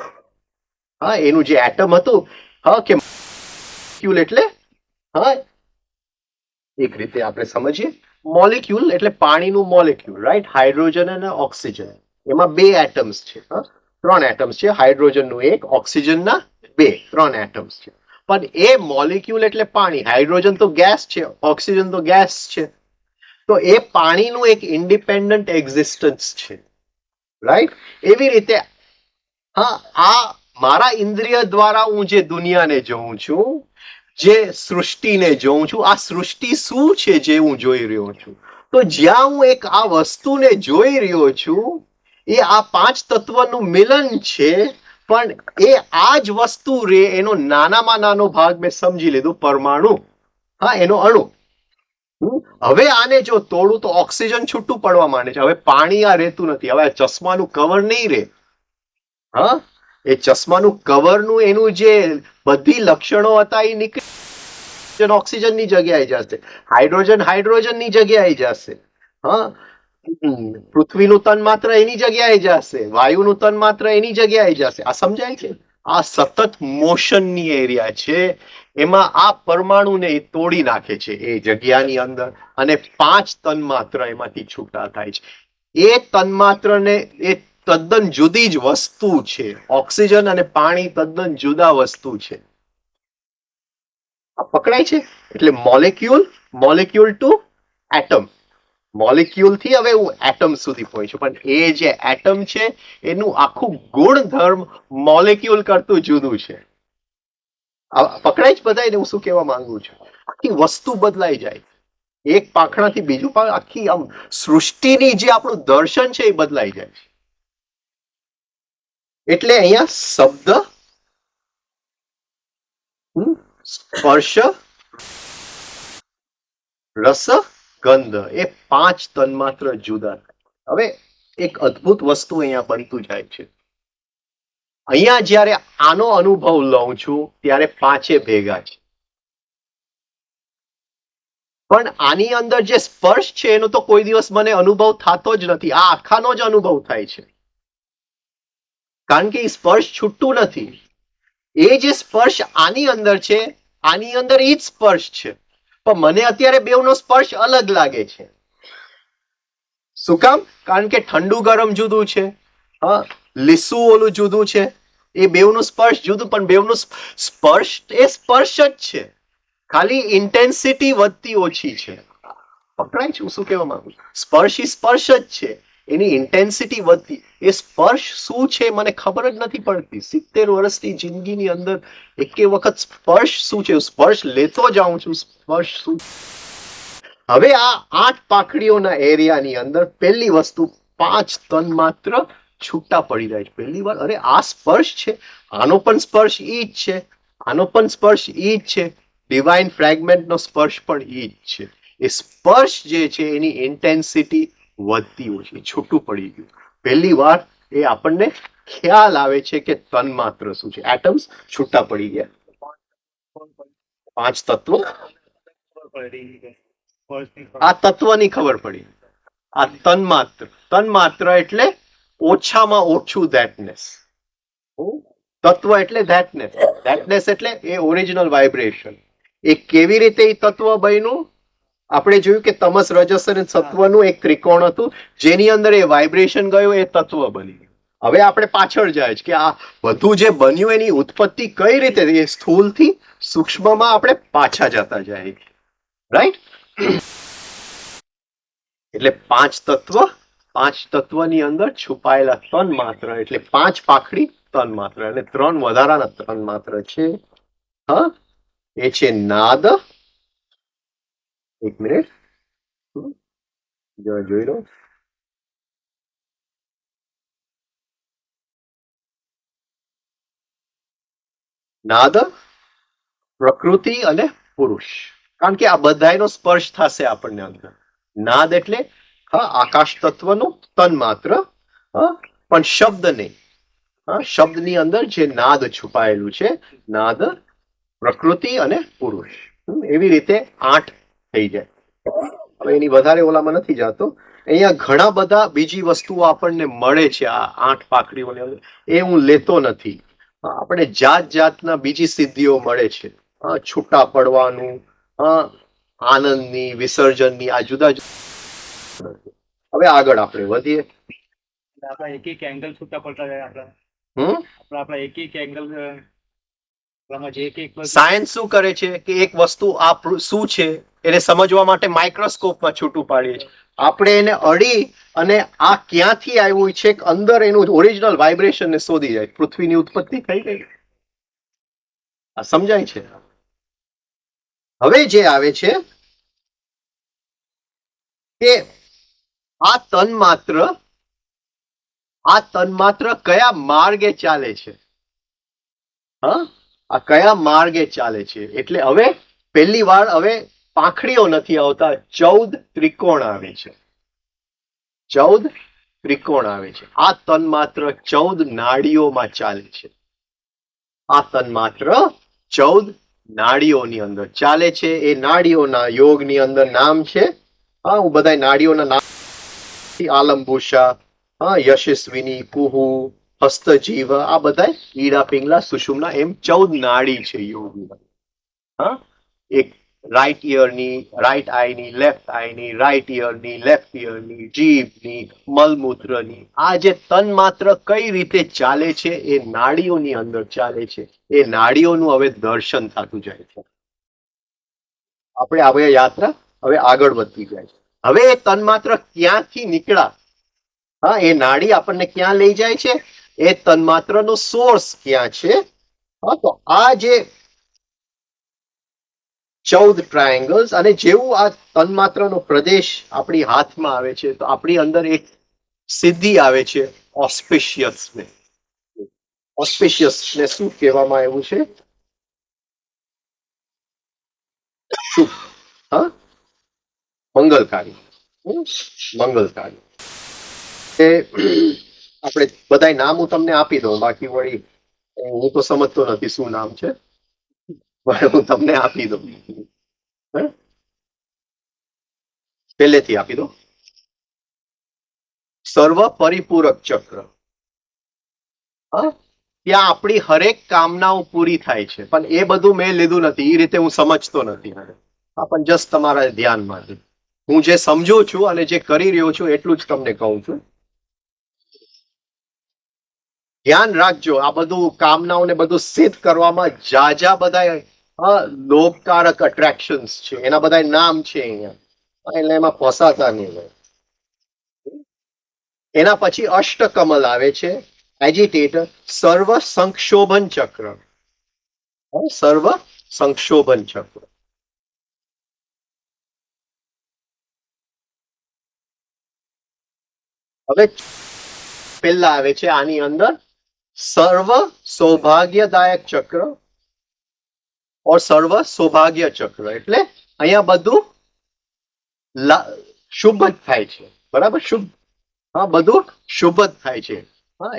Speaker 1: એનું જે એટમ હતું, કે મોલેક્યુલ એટલે એક રીતે આપણે સમજીએ, મોલેક્યુલ એટલે પાણીનું મોલેક્યુલ, રાઈટ? હાઇડ્રોજન અને ઓક્સિજન, એમાં 2 એટમ્સ છે. 3 એટમ્સ છે. હાઇડ્રોજનનું 1, ઓક્સિજનના 2, 3 એટમ્સ છે. પણ એ મોલેક્યુલ એટલે પાણી. હાઇડ્રોજન તો ગેસ છે, ઓક્સિજન તો ગેસ છે. તો એ પાણીનું એક ઇન્ડિપેન્ડન્ટ એક્ઝિસ્ટન્સ છે, રાઈટ? એવી રીતે આ મારા ઇન્દ્રિય દ્વારા હું જે દુનિયાને જોઉં છું, જે સૃષ્ટિને જોઉં છું, આ સૃષ્ટિ શું છે જે હું જોઈ રહ્યો છું? તો જ્યાં હું એક આ વસ્તુને જોઈ રહ્યો છું, એ આ 5 તત્વનું મિલન છે. પણ એ આ જ વસ્તુ રે એનો નાનામાં નાનો ભાગ મેં સમજી લીધું, પરમાણુ, એનો અણુ. હવે આને જો તોડું તો ઓક્સિજન છૂટું પડવા માંડે છે. હવે પાણી આ રહેતું નથી. હવે ચશ્માનું કવર નહીં રહે. એ ચશ્માનું કવરનું એનું જે બધી લક્ષણો હતા એ નીકળી ઓક્સિજનની જગ્યાએ જશે, હાઇડ્રોજનની જગ્યાએ જશે, પૃથ્વીનું તન માત્ર એની જગ્યાએ જશે, વાયુનું તન માત્ર એની જગ્યાએ જશે. આ સમજાય છે? આ સતત મોશનની એરિયા છે. એમાં આ પરમાણુને તોડી નાખે છે એ જગ્યાની અંદર, અને 5 તન્માત્ર એમાંથી છૂટા થાય છે. એ તન્માત્રને એ તદ્દન જુદી જ વસ્તુ છે. ઓક્સિજન અને પાણી તદ્દન જુદા વસ્તુ છે. આ પકડાય છે? એટલે મોલેક્યુલ ટુ એટમ. મોલેક્યુલ થી હવે હું એટમ સુધી પહોંચ્યો. પણ એ જે એટમ છે એનું આખું ગુણધર્મ મોલેક્યુલ કરતું જુદું છે. પકડાય જ બધાને હું શું કહેવા માંગુ છું? આખી વસ્તુ બદલાઈ જાય, એક પાંખડાથી બીજું પાંખ, આખી આમ સૃષ્ટિની જે આપણું દર્શન છે એ બદલાઈ જાય છે. એટલે અહીંયા શબ્દ, સ્પર્શ, રસ, ગંધ, એ 5 તન્માત્ર જુદા. હવે એક અદ્ભુત વસ્તુ અહીંયા બનતું જાય છે. અહીંયા જ્યારે આનો અનુભવ લઉં છું ત્યારે 5 ભેગા છે. પણ આની અંદર જે સ્પર્શ છે એનો તો કોઈ દિવસ મને અનુભવ થતો જ નથી. આ આખાનો જ અનુભવ થાય છે, કારણ કે એ સ્પર્શ છૂટતું નથી. એ જે સ્પર્શ આની અંદર છે, આની અંદર એ જ સ્પર્શ છે. પણ મને અત્યારે બેવનો સ્પર્શ અલગ લાગે છે. શું કામ? કારણ કે ઠંડુ ગરમ જુદું છે, લીસું ઓલું જુદું છે. એ બેવનું સ્પર્શ જુદું, પણ બેવનું સ્પર્શ એ સ્પર્શ જ છે. ખાલી ઇન્ટેન્સિટી વધતી ઓછી છે. પકડાય છે હું શું કહેવા માંગુ છું? સ્પર્શ એ સ્પર્શ જ છે, એની ઇન્ટેન્સિટી વધતી. એ સ્પર્શ શું છે મને ખબર જ નથી પડતી. 70 વર્ષની જિંદગીની અંદર એકે વખત સ્પર્શ શું છે, સ્પર્શ લેતો જાઉં છું, સ્પર્શ શું. હવે આ 8 પાંખડીઓના એરિયાની અંદર પહેલી વસ્તુ 5 તન્માત્ર છૂટા પડી જાય છે. પહેલી વાર અરે આ સ્પર્શ છે, આનો પણ સ્પર્શ ઈ જ છે, આનો પણ સ્પર્શ ઈ જ છે, ડિવાઇન ફ્રેગમેન્ટનો સ્પર્શ પણ ઈ જ છે. એ સ્પર્શ જે છે એની ઇન્ટેન્સિટી વધતી ઓછી, છૂટું પડી ગયું. પહેલી વાર એ આપણને ખ્યાલ આવે છે કે તન્માત્ર શું છે. એટમ્સ છૂટા પડી ગયા. 5 તત્વો, આ તત્વની ખબર પડી. આ તન્માત્ર એટલે ઓછામાં ઓછું ધેટનેસ. તત્વ એટલે ધેટનેસ એટલે એ ઓરિજિનલ વાઇબ્રેશન. એ કેવી રીતે એ તત્વ બન્યું? આપણે જોયું કે તમસ, રજસ અને સત્વનું એક ત્રિકોણ હતું, જેની અંદર એ વાઇબ્રેશન ગયું, એ તત્વ બની. હવે આપણે પાછળ જાય છે કે આ બધું જે બન્યું એની ઉત્પત્તિ કઈ રીતે થઈ, સ્થૂળથી સૂક્ષ્મમાં આપણે પાછા જતા જાય, રાઈટ? એટલે 5 તત્વ પાંચ તત્વની અંદર છુપાયેલા તન માત્ર એટલે પાંચ પાખડી તન માત્ર અને ત્રણ વધારાના તન માત્ર છે. હા, એ છે નાદ. એક મિનિટ જોઈ લો. નાદ, પ્રકૃતિ અને પુરુષ. કારણ કે આ બધાનો સ્પર્શ થશે આપણને અંદર. નાદ એટલે આકાશ તત્વનું તન માત્ર, પણ શબ્દ નહીં. શબ્દની અંદર જે નાદ છુપાયેલું છે, નાદ, પ્રકૃતિ અને પુરુષ. એવી રીતે 8 થઈ જાય. હવે એની વધારે ઓલામાં નથી જાતો. અહીંયા ઘણા બધા બીજી વસ્તુઓ આપણને મળે છે આ 8 પાખડીઓની અંદર, એ હું લેતો નથી. આપણે જાત જાતના બીજી સિદ્ધિઓ મળે છે. છૂટા પડવાનું, આનંદની, વિસર્જનની, આ જુદા જુદા. હવે આગળ આપણે વધીએ.
Speaker 2: આપણા એક એક એંગલ છૂટા પડતા જાય. આપણા એક એક એંગલ
Speaker 1: સાયન્સ શું કરે છે કે એક વસ્તુ આ શું છે એને સમજવા માટે માઇક્રોસ્કોપમાં છૂટું પાડીએ છીએ. આપણે એને અડી અને આ ક્યાંથી આવ્યું છે અંદર એનું ઓરિજિનલ વાઇબ્રેશન ને શોધી જાય. પૃથ્વીની ઉત્પત્તિ થઈ ગઈ. આ સમજાય છે. હવે જે આવે છે કે આ તન્માત્ર કયા માર્ગે ચાલે છે. આ કયા માર્ગે ચાલે છે એટલે હવે પહેલી વાર હવે પાંખડીઓ નથી આવતા, 14 ત્રિકોણ આવે છે. 14 ત્રિકોણ આવે છે. આ તન્માત્ર 14 નાડીઓમાં ચાલે છે. આ તન્માત્ર 14 નાડીઓની અંદર ચાલે છે. એ નાડીઓના યોગની અંદર નામ છે, હું બધા નાડીઓના નામ, આલંબુષા, યશસ્વિની, કુહુ, હસ્તજીવ, આ બધા ઈડા, પિંગલા, સુષુમ્ના, એમ 14 નાડી છે યોગની. એક રાઈટ ઇયરની, રાઈટ આઈની, લેફ્ટ આઈની, રાઈટ ઇયરની, લેફ્ટ ઇયરની, જીભની, મલમૂત્રની. આ જે તન માત્ર કઈ રીતે ચાલે છે એ નાડીઓની અંદર ચાલે છે. એ નાડીઓનું હવે દર્શન થતું જાય છે. આપણે હવે યાત્રા હવે આગળ વધતી જાય છે. હવે એ તન માત્ર ક્યાંથી નીકળ્યા, એ નાડી આપણને ક્યાં લઈ જાય છે, એ તન્માત્રનો સોર્સ ક્યાં છે. તો આ જે 14 ટ્રાયેંગલ્સ, અને જેવું આ તન્માત્રનો પ્રદેશ આપણી હાથમાં આવે છે તો આપણી અંદર એક સિદ્ધિ આવે છે, ઓસ્પિશિયસનેસ. ઓસ્પિશિયસનેસ શું કહેવામાં આવ્યું છે? શુભ, મંગલકારી. મંગલકારી. આપણે બધા નામ હું તમને આપી દઉં, બાકી વળી હું તો સમજતો નથી શું નામ છે, હું તમને આપી દઉં. પહેલેથી આપી દો. સર્વ પરિપૂરક ચક્ર. ત્યાં આપણી હરેક કામનાઓ પૂરી થાય છે, પણ એ બધું મેં લીધું નથી, એ રીતે હું સમજતો નથી. પણ જસ્ટ તમારા ધ્યાનમાં છે. હું જે સમજુ છું અને જે કરી રહ્યો છું એટલું જ તમને કહું છું. ધ્યાન રાખજો, આ બધું કામનાઓને બધું સિદ્ધ કરવામાં જાજા બધા લોભકારક અટ્રેક્શન્સ છે, એના બધા નામ છે અહીંયા, એટલે એમાં ફસાતા નહીં. એના પછી અષ્ટકમલ આવે છે, એજિટેટર, સર્વ સંક્ષોભન ચક્ર. સર્વ સંક્ષોભન ચક્ર. હવે પહેલા આવે છે આની અંદર સર્વ સૌભાગ્યદાયક ચક્ર ઓર સર્વ સૌભાગ્ય ચક્ર. એટલે અહીંયા બધું શુભ જ થાય છે. બરાબર, શુભ. બધું શુભ જ થાય છે.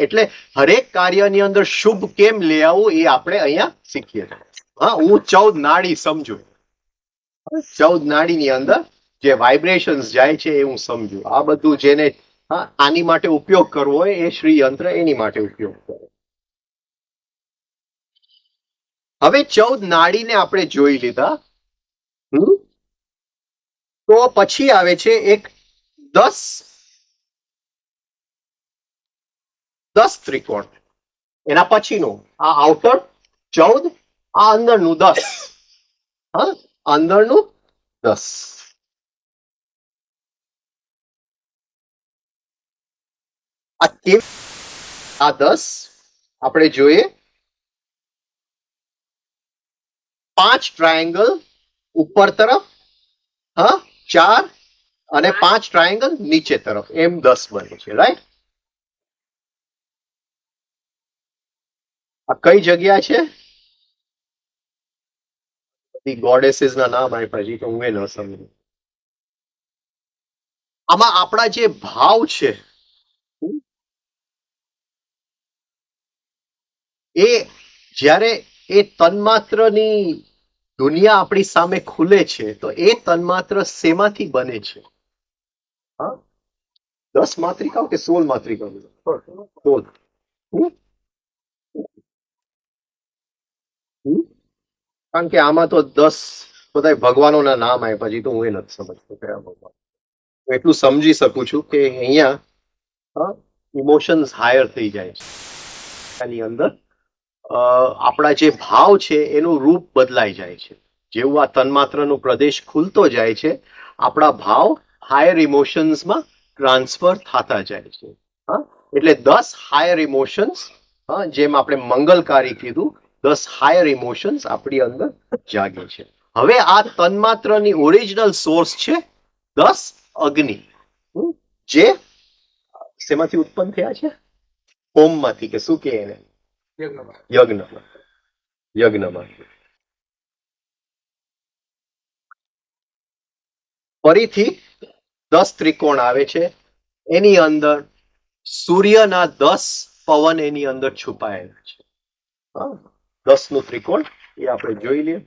Speaker 1: એટલે હરેક કાર્યની અંદર શુભ કેમ લઈ આવવું એ આપણે અહીંયા શીખીએ. હું 14 નાડી સમજુ. 14 નાડીની અંદર જે વાઇબ્રેશન્સ જાય છે એ હું સમજુ. આ બધું જેને આની માટે ઉપયોગ કરવો હોય એ શ્રી યંત્ર એની માટે ઉપયોગ કરે. હવે 14 નાડીને આપણે જોઈ લીધા. તો પછી આવે છે એક 10 ત્રિકોણ. એના પછીનું આ આઉટર 14, આ અંદરનું 10. અંદરનું 10. આ કેવી આ 10 આપણે જોઈએ 5 ટ્રાયેંગલ ઉપર તરફ, હા 4 અને 5 ટ્રાયેંગલ નીચે તરફ, એમ 10 બને છે. રાઈટ? આ કઈ જગ્યા છે? ગોડેસીસ ના નામ આપ્યા છે તો હું એ ન સમજુ. આમાં આપણા જે ભાવ છે એ જ્યારે એ તન્માત્રની દુનિયા આપણી સામે ખુલે છે તો એ તન્માત્ર શેમાંથી બને છે? હા 10 માત્રિકાઓ કે 16 માત્રિકાઓ? 16. કારણ કે આમાં તો 10 બધા ભગવાનોના નામ આપ્યા પછી તો હું એ નથી સમજતો કયા ભગવાન. હું એટલું સમજી શકું છું કે અહીંયા ઇમોશન્સ હાયર થઈ જાય છે. એની અંદર આપણા જે ભાવ છે એનું રૂપ બદલાઈ જાય છે. જેવું આ તન્માત્રનો પ્રદેશ ખુલતો જાય છે આપણા ભાવ હાયર ઇમોશન્સમાં ટ્રાન્સફર થતા જાય છે. એટલે 10 હાયર ઇમોશન્સ, જેમ આપણે મંગલકારી કીધું, 10 હાયર ઇમોશન્સ આપણી અંદર જાગે છે. હવે આ તન્માત્રની ઓરિજિનલ સોર્સ છે 10 અગ્નિ, જે શેમાંથી ઉત્પન્ન થયા છે? હોમમાંથી, કે શું કે એને? યજ્ઞમાં. ફરીથી 10 ત્રિકોણ આવે છે. એની અંદર સૂર્યના 10 પવન એની અંદર છુપાયેલા છે. 10 નું ત્રિકોણ એ આપણે જોઈ લઈએ.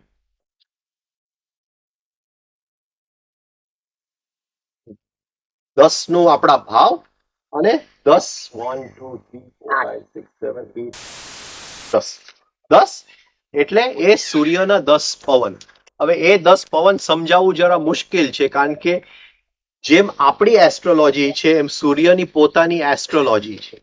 Speaker 1: 10 નું આપણા ભાવ અને 10 1 2 3 4 5 6 7 8 10 એટલે એ સૂર્યના 10 પવન. હવે એ 10 પવન સમજાવવું જરા મુશ્કેલ છે કારણ કે જેમ આપણી એસ્ટ્રોલોજી છે એમ સૂર્યની પોતાની એસ્ટ્રોલોજી છે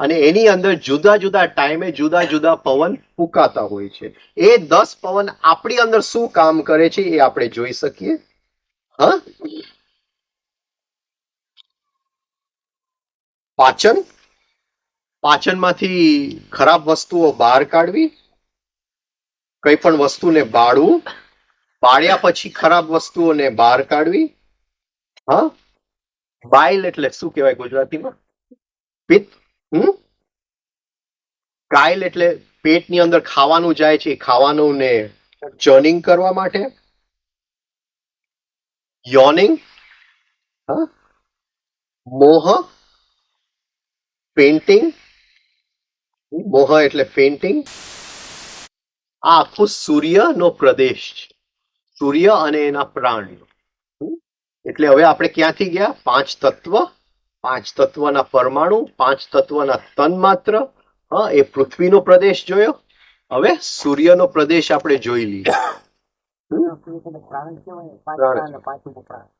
Speaker 1: અને એની અંદર જુદા જુદા ટાઈમે જુદા જુદા પવન ફૂંકાતા હોય છે. એ 10 પવન આપણી અંદર શું કામ કરે છે એ આપણે જોઈ શકીએ. હા, પાચનમાંથી ખરાબ વસ્તુઓ બહાર કાઢવી, કઈ પણ વસ્તુને બાળવું, બાળ્યા પછી ખરાબ વસ્તુઓને બહાર કાઢવી. હા, બાઇલ એટલે શું કહેવાય ગુજરાતીમાં? પિત્ત. કાઇલ એટલે પેટની અંદર ખાવાનું જાય છે, ખાવાનું ને ચર્નિંગ કરવા માટે. યોનિંગ, મોહ, પેન્ટિંગ. મોહ એટલે પેન્ટિંગ. આ આખું સૂર્યનો પ્રદેશ છે, સૂર્ય અને એના પ્રાણ. એટલે હવે આપણે ક્યાંથી ગયા? 5 તત્વ, 5 તત્વના પરમાણુ, 5 તત્વના તન્માત્ર. એ પૃથ્વીનો પ્રદેશ જોયો. હવે સૂર્યનો પ્રદેશ આપણે જોઈ લઈએ.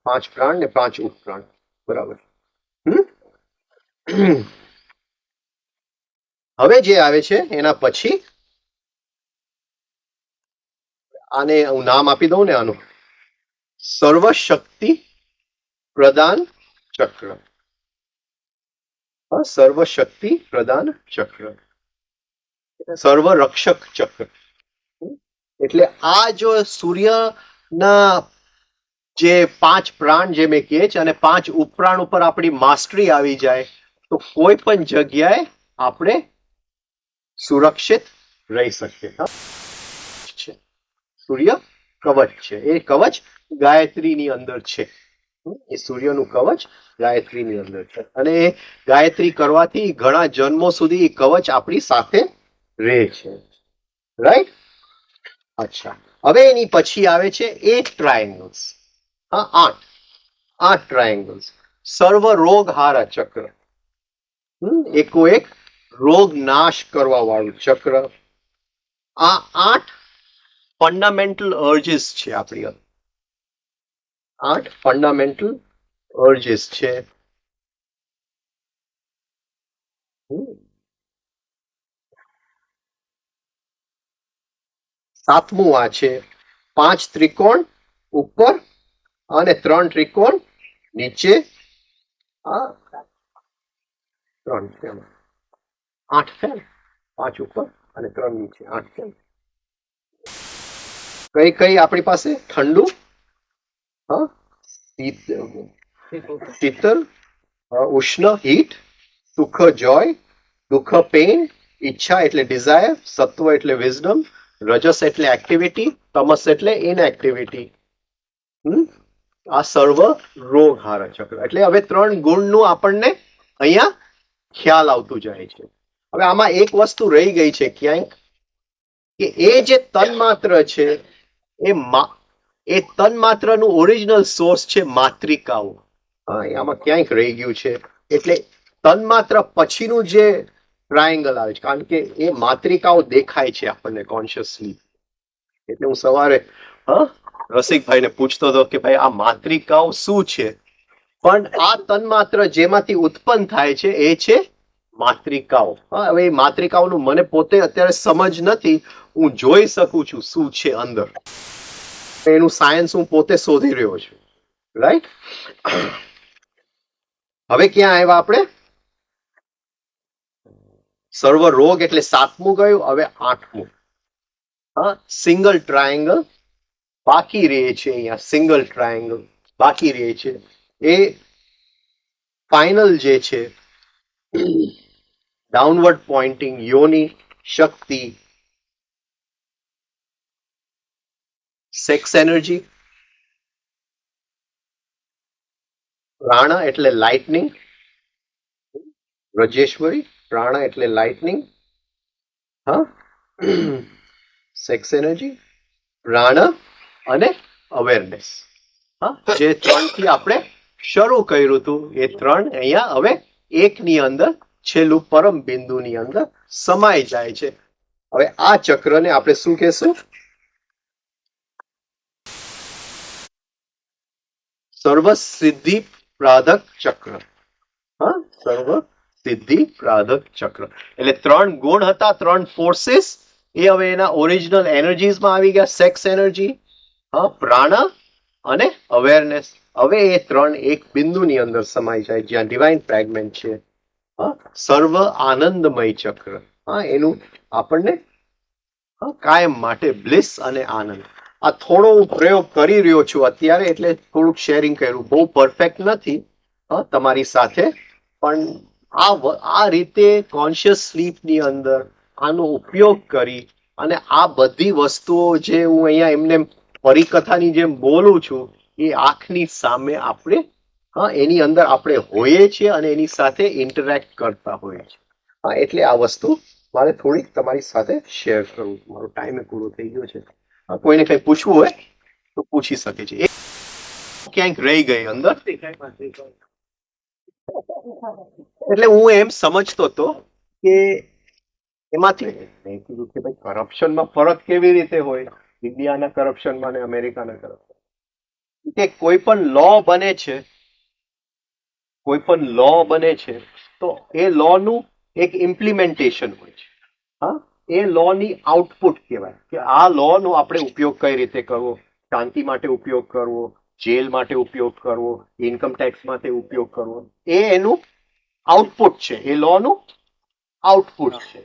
Speaker 1: 5 પ્રાણ ને 5 ઉપપ્રાણ. બરાબર. હવે જે આવે છે એના પછી આને હું નામ આપી દઉં ને, આનું સર્વશક્તિ પ્રદાન ચક્ર. સર્વશક્તિ પ્રદાન ચક્ર, સર્વરક્ષક ચક્ર. એટલે આ જો સૂર્યના જે 5 પ્રાણ જે મેં કહે છે અને 5 ઉપપ્રાણ ઉપર આપણી માસ્ટરી આવી જાય તો કોઈ પણ જગ્યાએ આપણે સુરક્ષિત રહી શકીએ. સૂર્ય કવચ છે. એ કવચ ગાયત્રીની અંદર છે. એ સૂર્યનું કવચ ગાયત્રીની અંદર છે અને એ ગાયત્રી કરવાથી ઘણા જન્મો સુધી એ કવચ આપણી સાથે રહે છે. રાઈટ? અચ્છા, હવે એની પછી આવે છે 8 ટ્રાયેંગલ્સ. 8 ટ્રાયેંગલ્સ. સર્વ રોગ હારા ચક્ર. એકો એક રોગ નાશ કરવા વાળું ચક્ર. આ 8 ફંડામેન્ટલ અર્જીસ છે આપણી અંદર. 8 ફંડામેન્ટલ અર્જીસ છે. સાતમું આ છે 5 ત્રિકોણ ઉપર અને 3 ત્રિકોણ નીચે. 3 છે એમાં. 8 છે ને? 5 ઉપર અને 3 નીચે, 8 છે ને? કઈ કઈ આપણી પાસે? ઠંડુ, હા, શીતળ, ઉષ્ણ હીટ, સુખ જોય, દુઃખ પેન, ઈચ્છા એટલે ડિઝાયર, સત્વ એટલે વિઝડમ, રજસ એટલે એક્ટિવિટી, તમસ એટલે ઇનએક્ટિવિટી. આ સર્વ રોગ હારક ચક્ર. એટલે હવે 3 ગુણનું આપણને અહીંયા ખ્યાલ આવતું જાય છે. હવે આમાં એક વસ્તુ રહી ગઈ છે ક્યાંક, કે એ જે તન્માત્ર છે એ તન્માત્રનું ઓરિજિનલ સોર્સ છે માત્રિકાઓ. હા, આમાં ક્યાંક રહી ગયું છે. એટલે તન્માત્ર પછીનું જે ટ્રાયેંગલ આવે છે, કારણ કે એ માત્રિકાઓ દેખાય છે આપણને કોન્શિયસલી. એટલે હું સવારે રસિકભાઈને પૂછતો હતો કે ભાઈ આ માત્રિકાઓ શું છે, પણ આ તન્માત્ર જેમાંથી ઉત્પન્ન થાય છે એ છે માત્રિકાઓ. હવે એ માત્રિકાઓનું મને પોતે અત્યારે સમજ નથી, હું જોઈ શકું છું શું છે અંદર, એનું સાયન્સ હું પોતે શોધી રહ્યો છું. રાઈટ? હવે ક્યાં આવ્યા આપણે? સર્વ રોગ એટલે 7મું ગયું, હવે 8મું. સિંગલ ટ્રાયેંગલ બાકી રહે છે. અહીંયા સિંગલ ટ્રાયેંગલ બાકી રહે છે. એ ફાઇનલ જે છે ડાઉનવર્ડ પોઇન્ટિંગ યોની, શક્તિ, સેક્સ એનર્જી, પ્રાણ એટલે લાઇટનિંગ, રજેશ્વરી, પ્રાણ એટલે લાઇટનિંગ, હા, સેક્સ એનર્જી, પ્રાણ અને અવેરનેસ. હા, જે 3 થી આપણે શરૂ કર્યું હતું એ 3 અહીંયા હવે એકની અંદર છેલ્લું પરમ બિંદુની અંદર સમાઈ જાય છે. હવે આ ચક્રને આપણે શું કહેશું? સર્વ સિદ્ધિ પ્રાધક ચક્ર. હા, સર્વ સિદ્ધિ પ્રાધક ચક્ર. એટલે 3 ગુણ હતા, 3 ફોર્સીસ, એ હવે એના ઓરિજિનલ એનર્જીઝમાં આવી ગયા. સેક્સ એનર્જી, હા, પ્રાણ અને અવેરનેસ. હવે એ 3 એક બિંદુની અંદર સમાઈ જાય જ્યાં ડિવાઇન ફ્રેગમેન્ટ છે. સર્વ આનંદમય ચક્ર. એનું આપણને કાયમ માટે બ્લિસ અને આનંદ. આ થોડો હું પ્રયોગ કરી રહ્યો છું અત્યારે, એટલે થોડુંક શેરિંગ કર્યું. બહુ પરફેક્ટ નથી તમારી સાથે, પણ આ રીતે કોન્શિયસ સ્લીપની અંદર આનો ઉપયોગ કરી અને આ બધી વસ્તુઓ જે હું અહીંયા એમને પરિકથાની જેમ બોલું છું એ આંખની સામે આપણે એની અંદર આપણે હોઈએ છીએ અને એની સાથે ઇન્ટરેક્ટ કરતા હોઈએ છીએ. એટલે આ વસ્તુ મારે થોડીક તમારી સાથે શેર કરવું. મારો ટાઈમ પૂરો થઈ ગયો છે. કોઈને કઈ પૂછવું હોય તો પૂછી શકે છે. એ ક્યાંક રહી ગઈ અંદર. એટલે હું એમ સમજતો હતો કે એમાંથી મેં કીધું કે ભાઈ કરપ્શનમાં ફરક કેવી રીતે હોય ઇન્ડિયાના કરપ્શનમાં અને અમેરિકાના કરપ્શન. કે કોઈ પણ લો બને છે, કોઈ પણ લો બને છે તો એ લો નું એક ઇમ્પ્લિમેન્ટેશન હોય છે. હા, એ લો ની આઉટપુટ કહેવાય કે આ લો નો આપણે ઉપયોગ કઈ રીતે કરવો. શાંતિ માટે ઉપયોગ કરવો, જેલ માટે ઉપયોગ કરવો, ઇન્કમ ટેક્સ માટે ઉપયોગ કરવો, એ એનું આઉટપુટ છે. એ લો નું આઉટપુટ છે.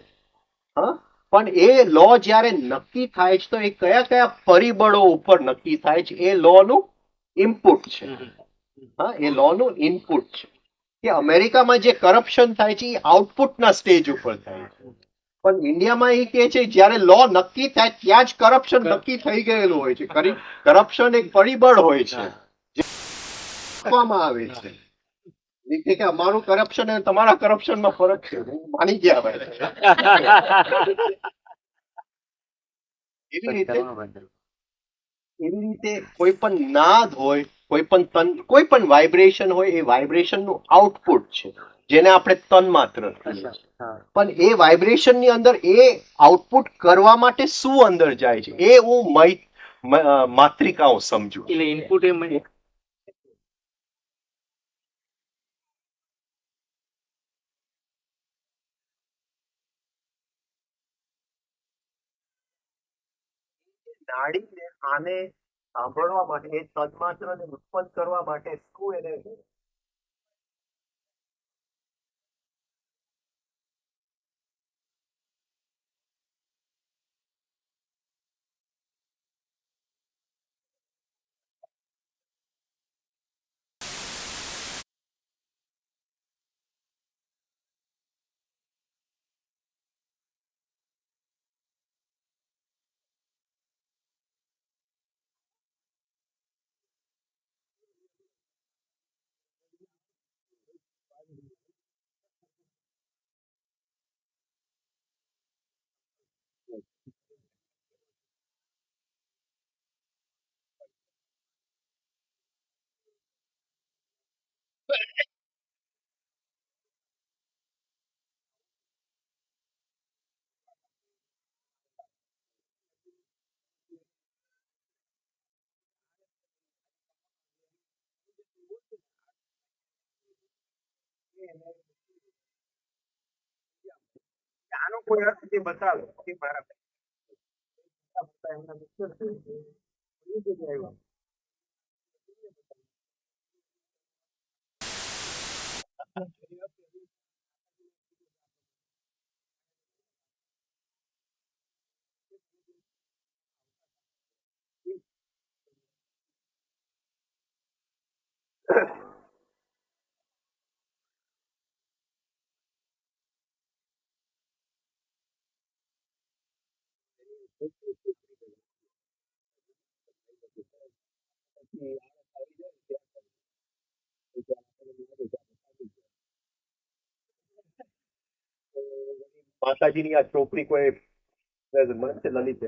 Speaker 1: હા, પણ એ લો જ્યારે નક્કી થાય છે તો એ કયા કયા પરિબળો ઉપર નક્કી થાય છે? એ લો નું ઇનપુટ છે. હા, એ લો નું ઇનપુટ છે. કે અમેરિકામાં જે કરપ્શન થાય છે એ આઉટપુટના સ્ટેજ ઉપર થાય છે, પણ ઇન્ડિયામાં એ કહે છે જ્યારે લો નક્કી થાય ત્યાં જ કરપ્શન નક્કી થઈ ગયેલું હોય છે. કરપ્શન એક પરિબળ હોય છે જે આપવામાં આવે છે. કે અમારું કરપ્શન અને તમારા કરપ્શનમાં ફરક છે, માની ગયા ભાઈ. એવી રીતે કોઈ પણ નાદ હોય, કોઈ પણ કોઈ પણ વાઇબ્રેશન હોય, એ વાઇબ્રેશન નું આઉટપુટ છે જેને આપણે તન્માત્ર કહીએ છીએ. પણ એ વાઇબ્રેશન ની અંદર એ આઉટપુટ કરવા માટે શું અંદર જાય છે એ હું માત્રિકાઓ સમજુ. એટલે ઇનપુટ એ નાડીને આને સાંભળવા માટે, એ તન્માત્રને ઉત્પન્ન કરવા માટે શું એને
Speaker 2: આનો કોઈ અર્થ જે બતાવે કે મારા એમના મિત્ર છે એ જગ્યાએ આવ્યા. માતાજીની આ ચોપડી કોઈ મને છે લલિત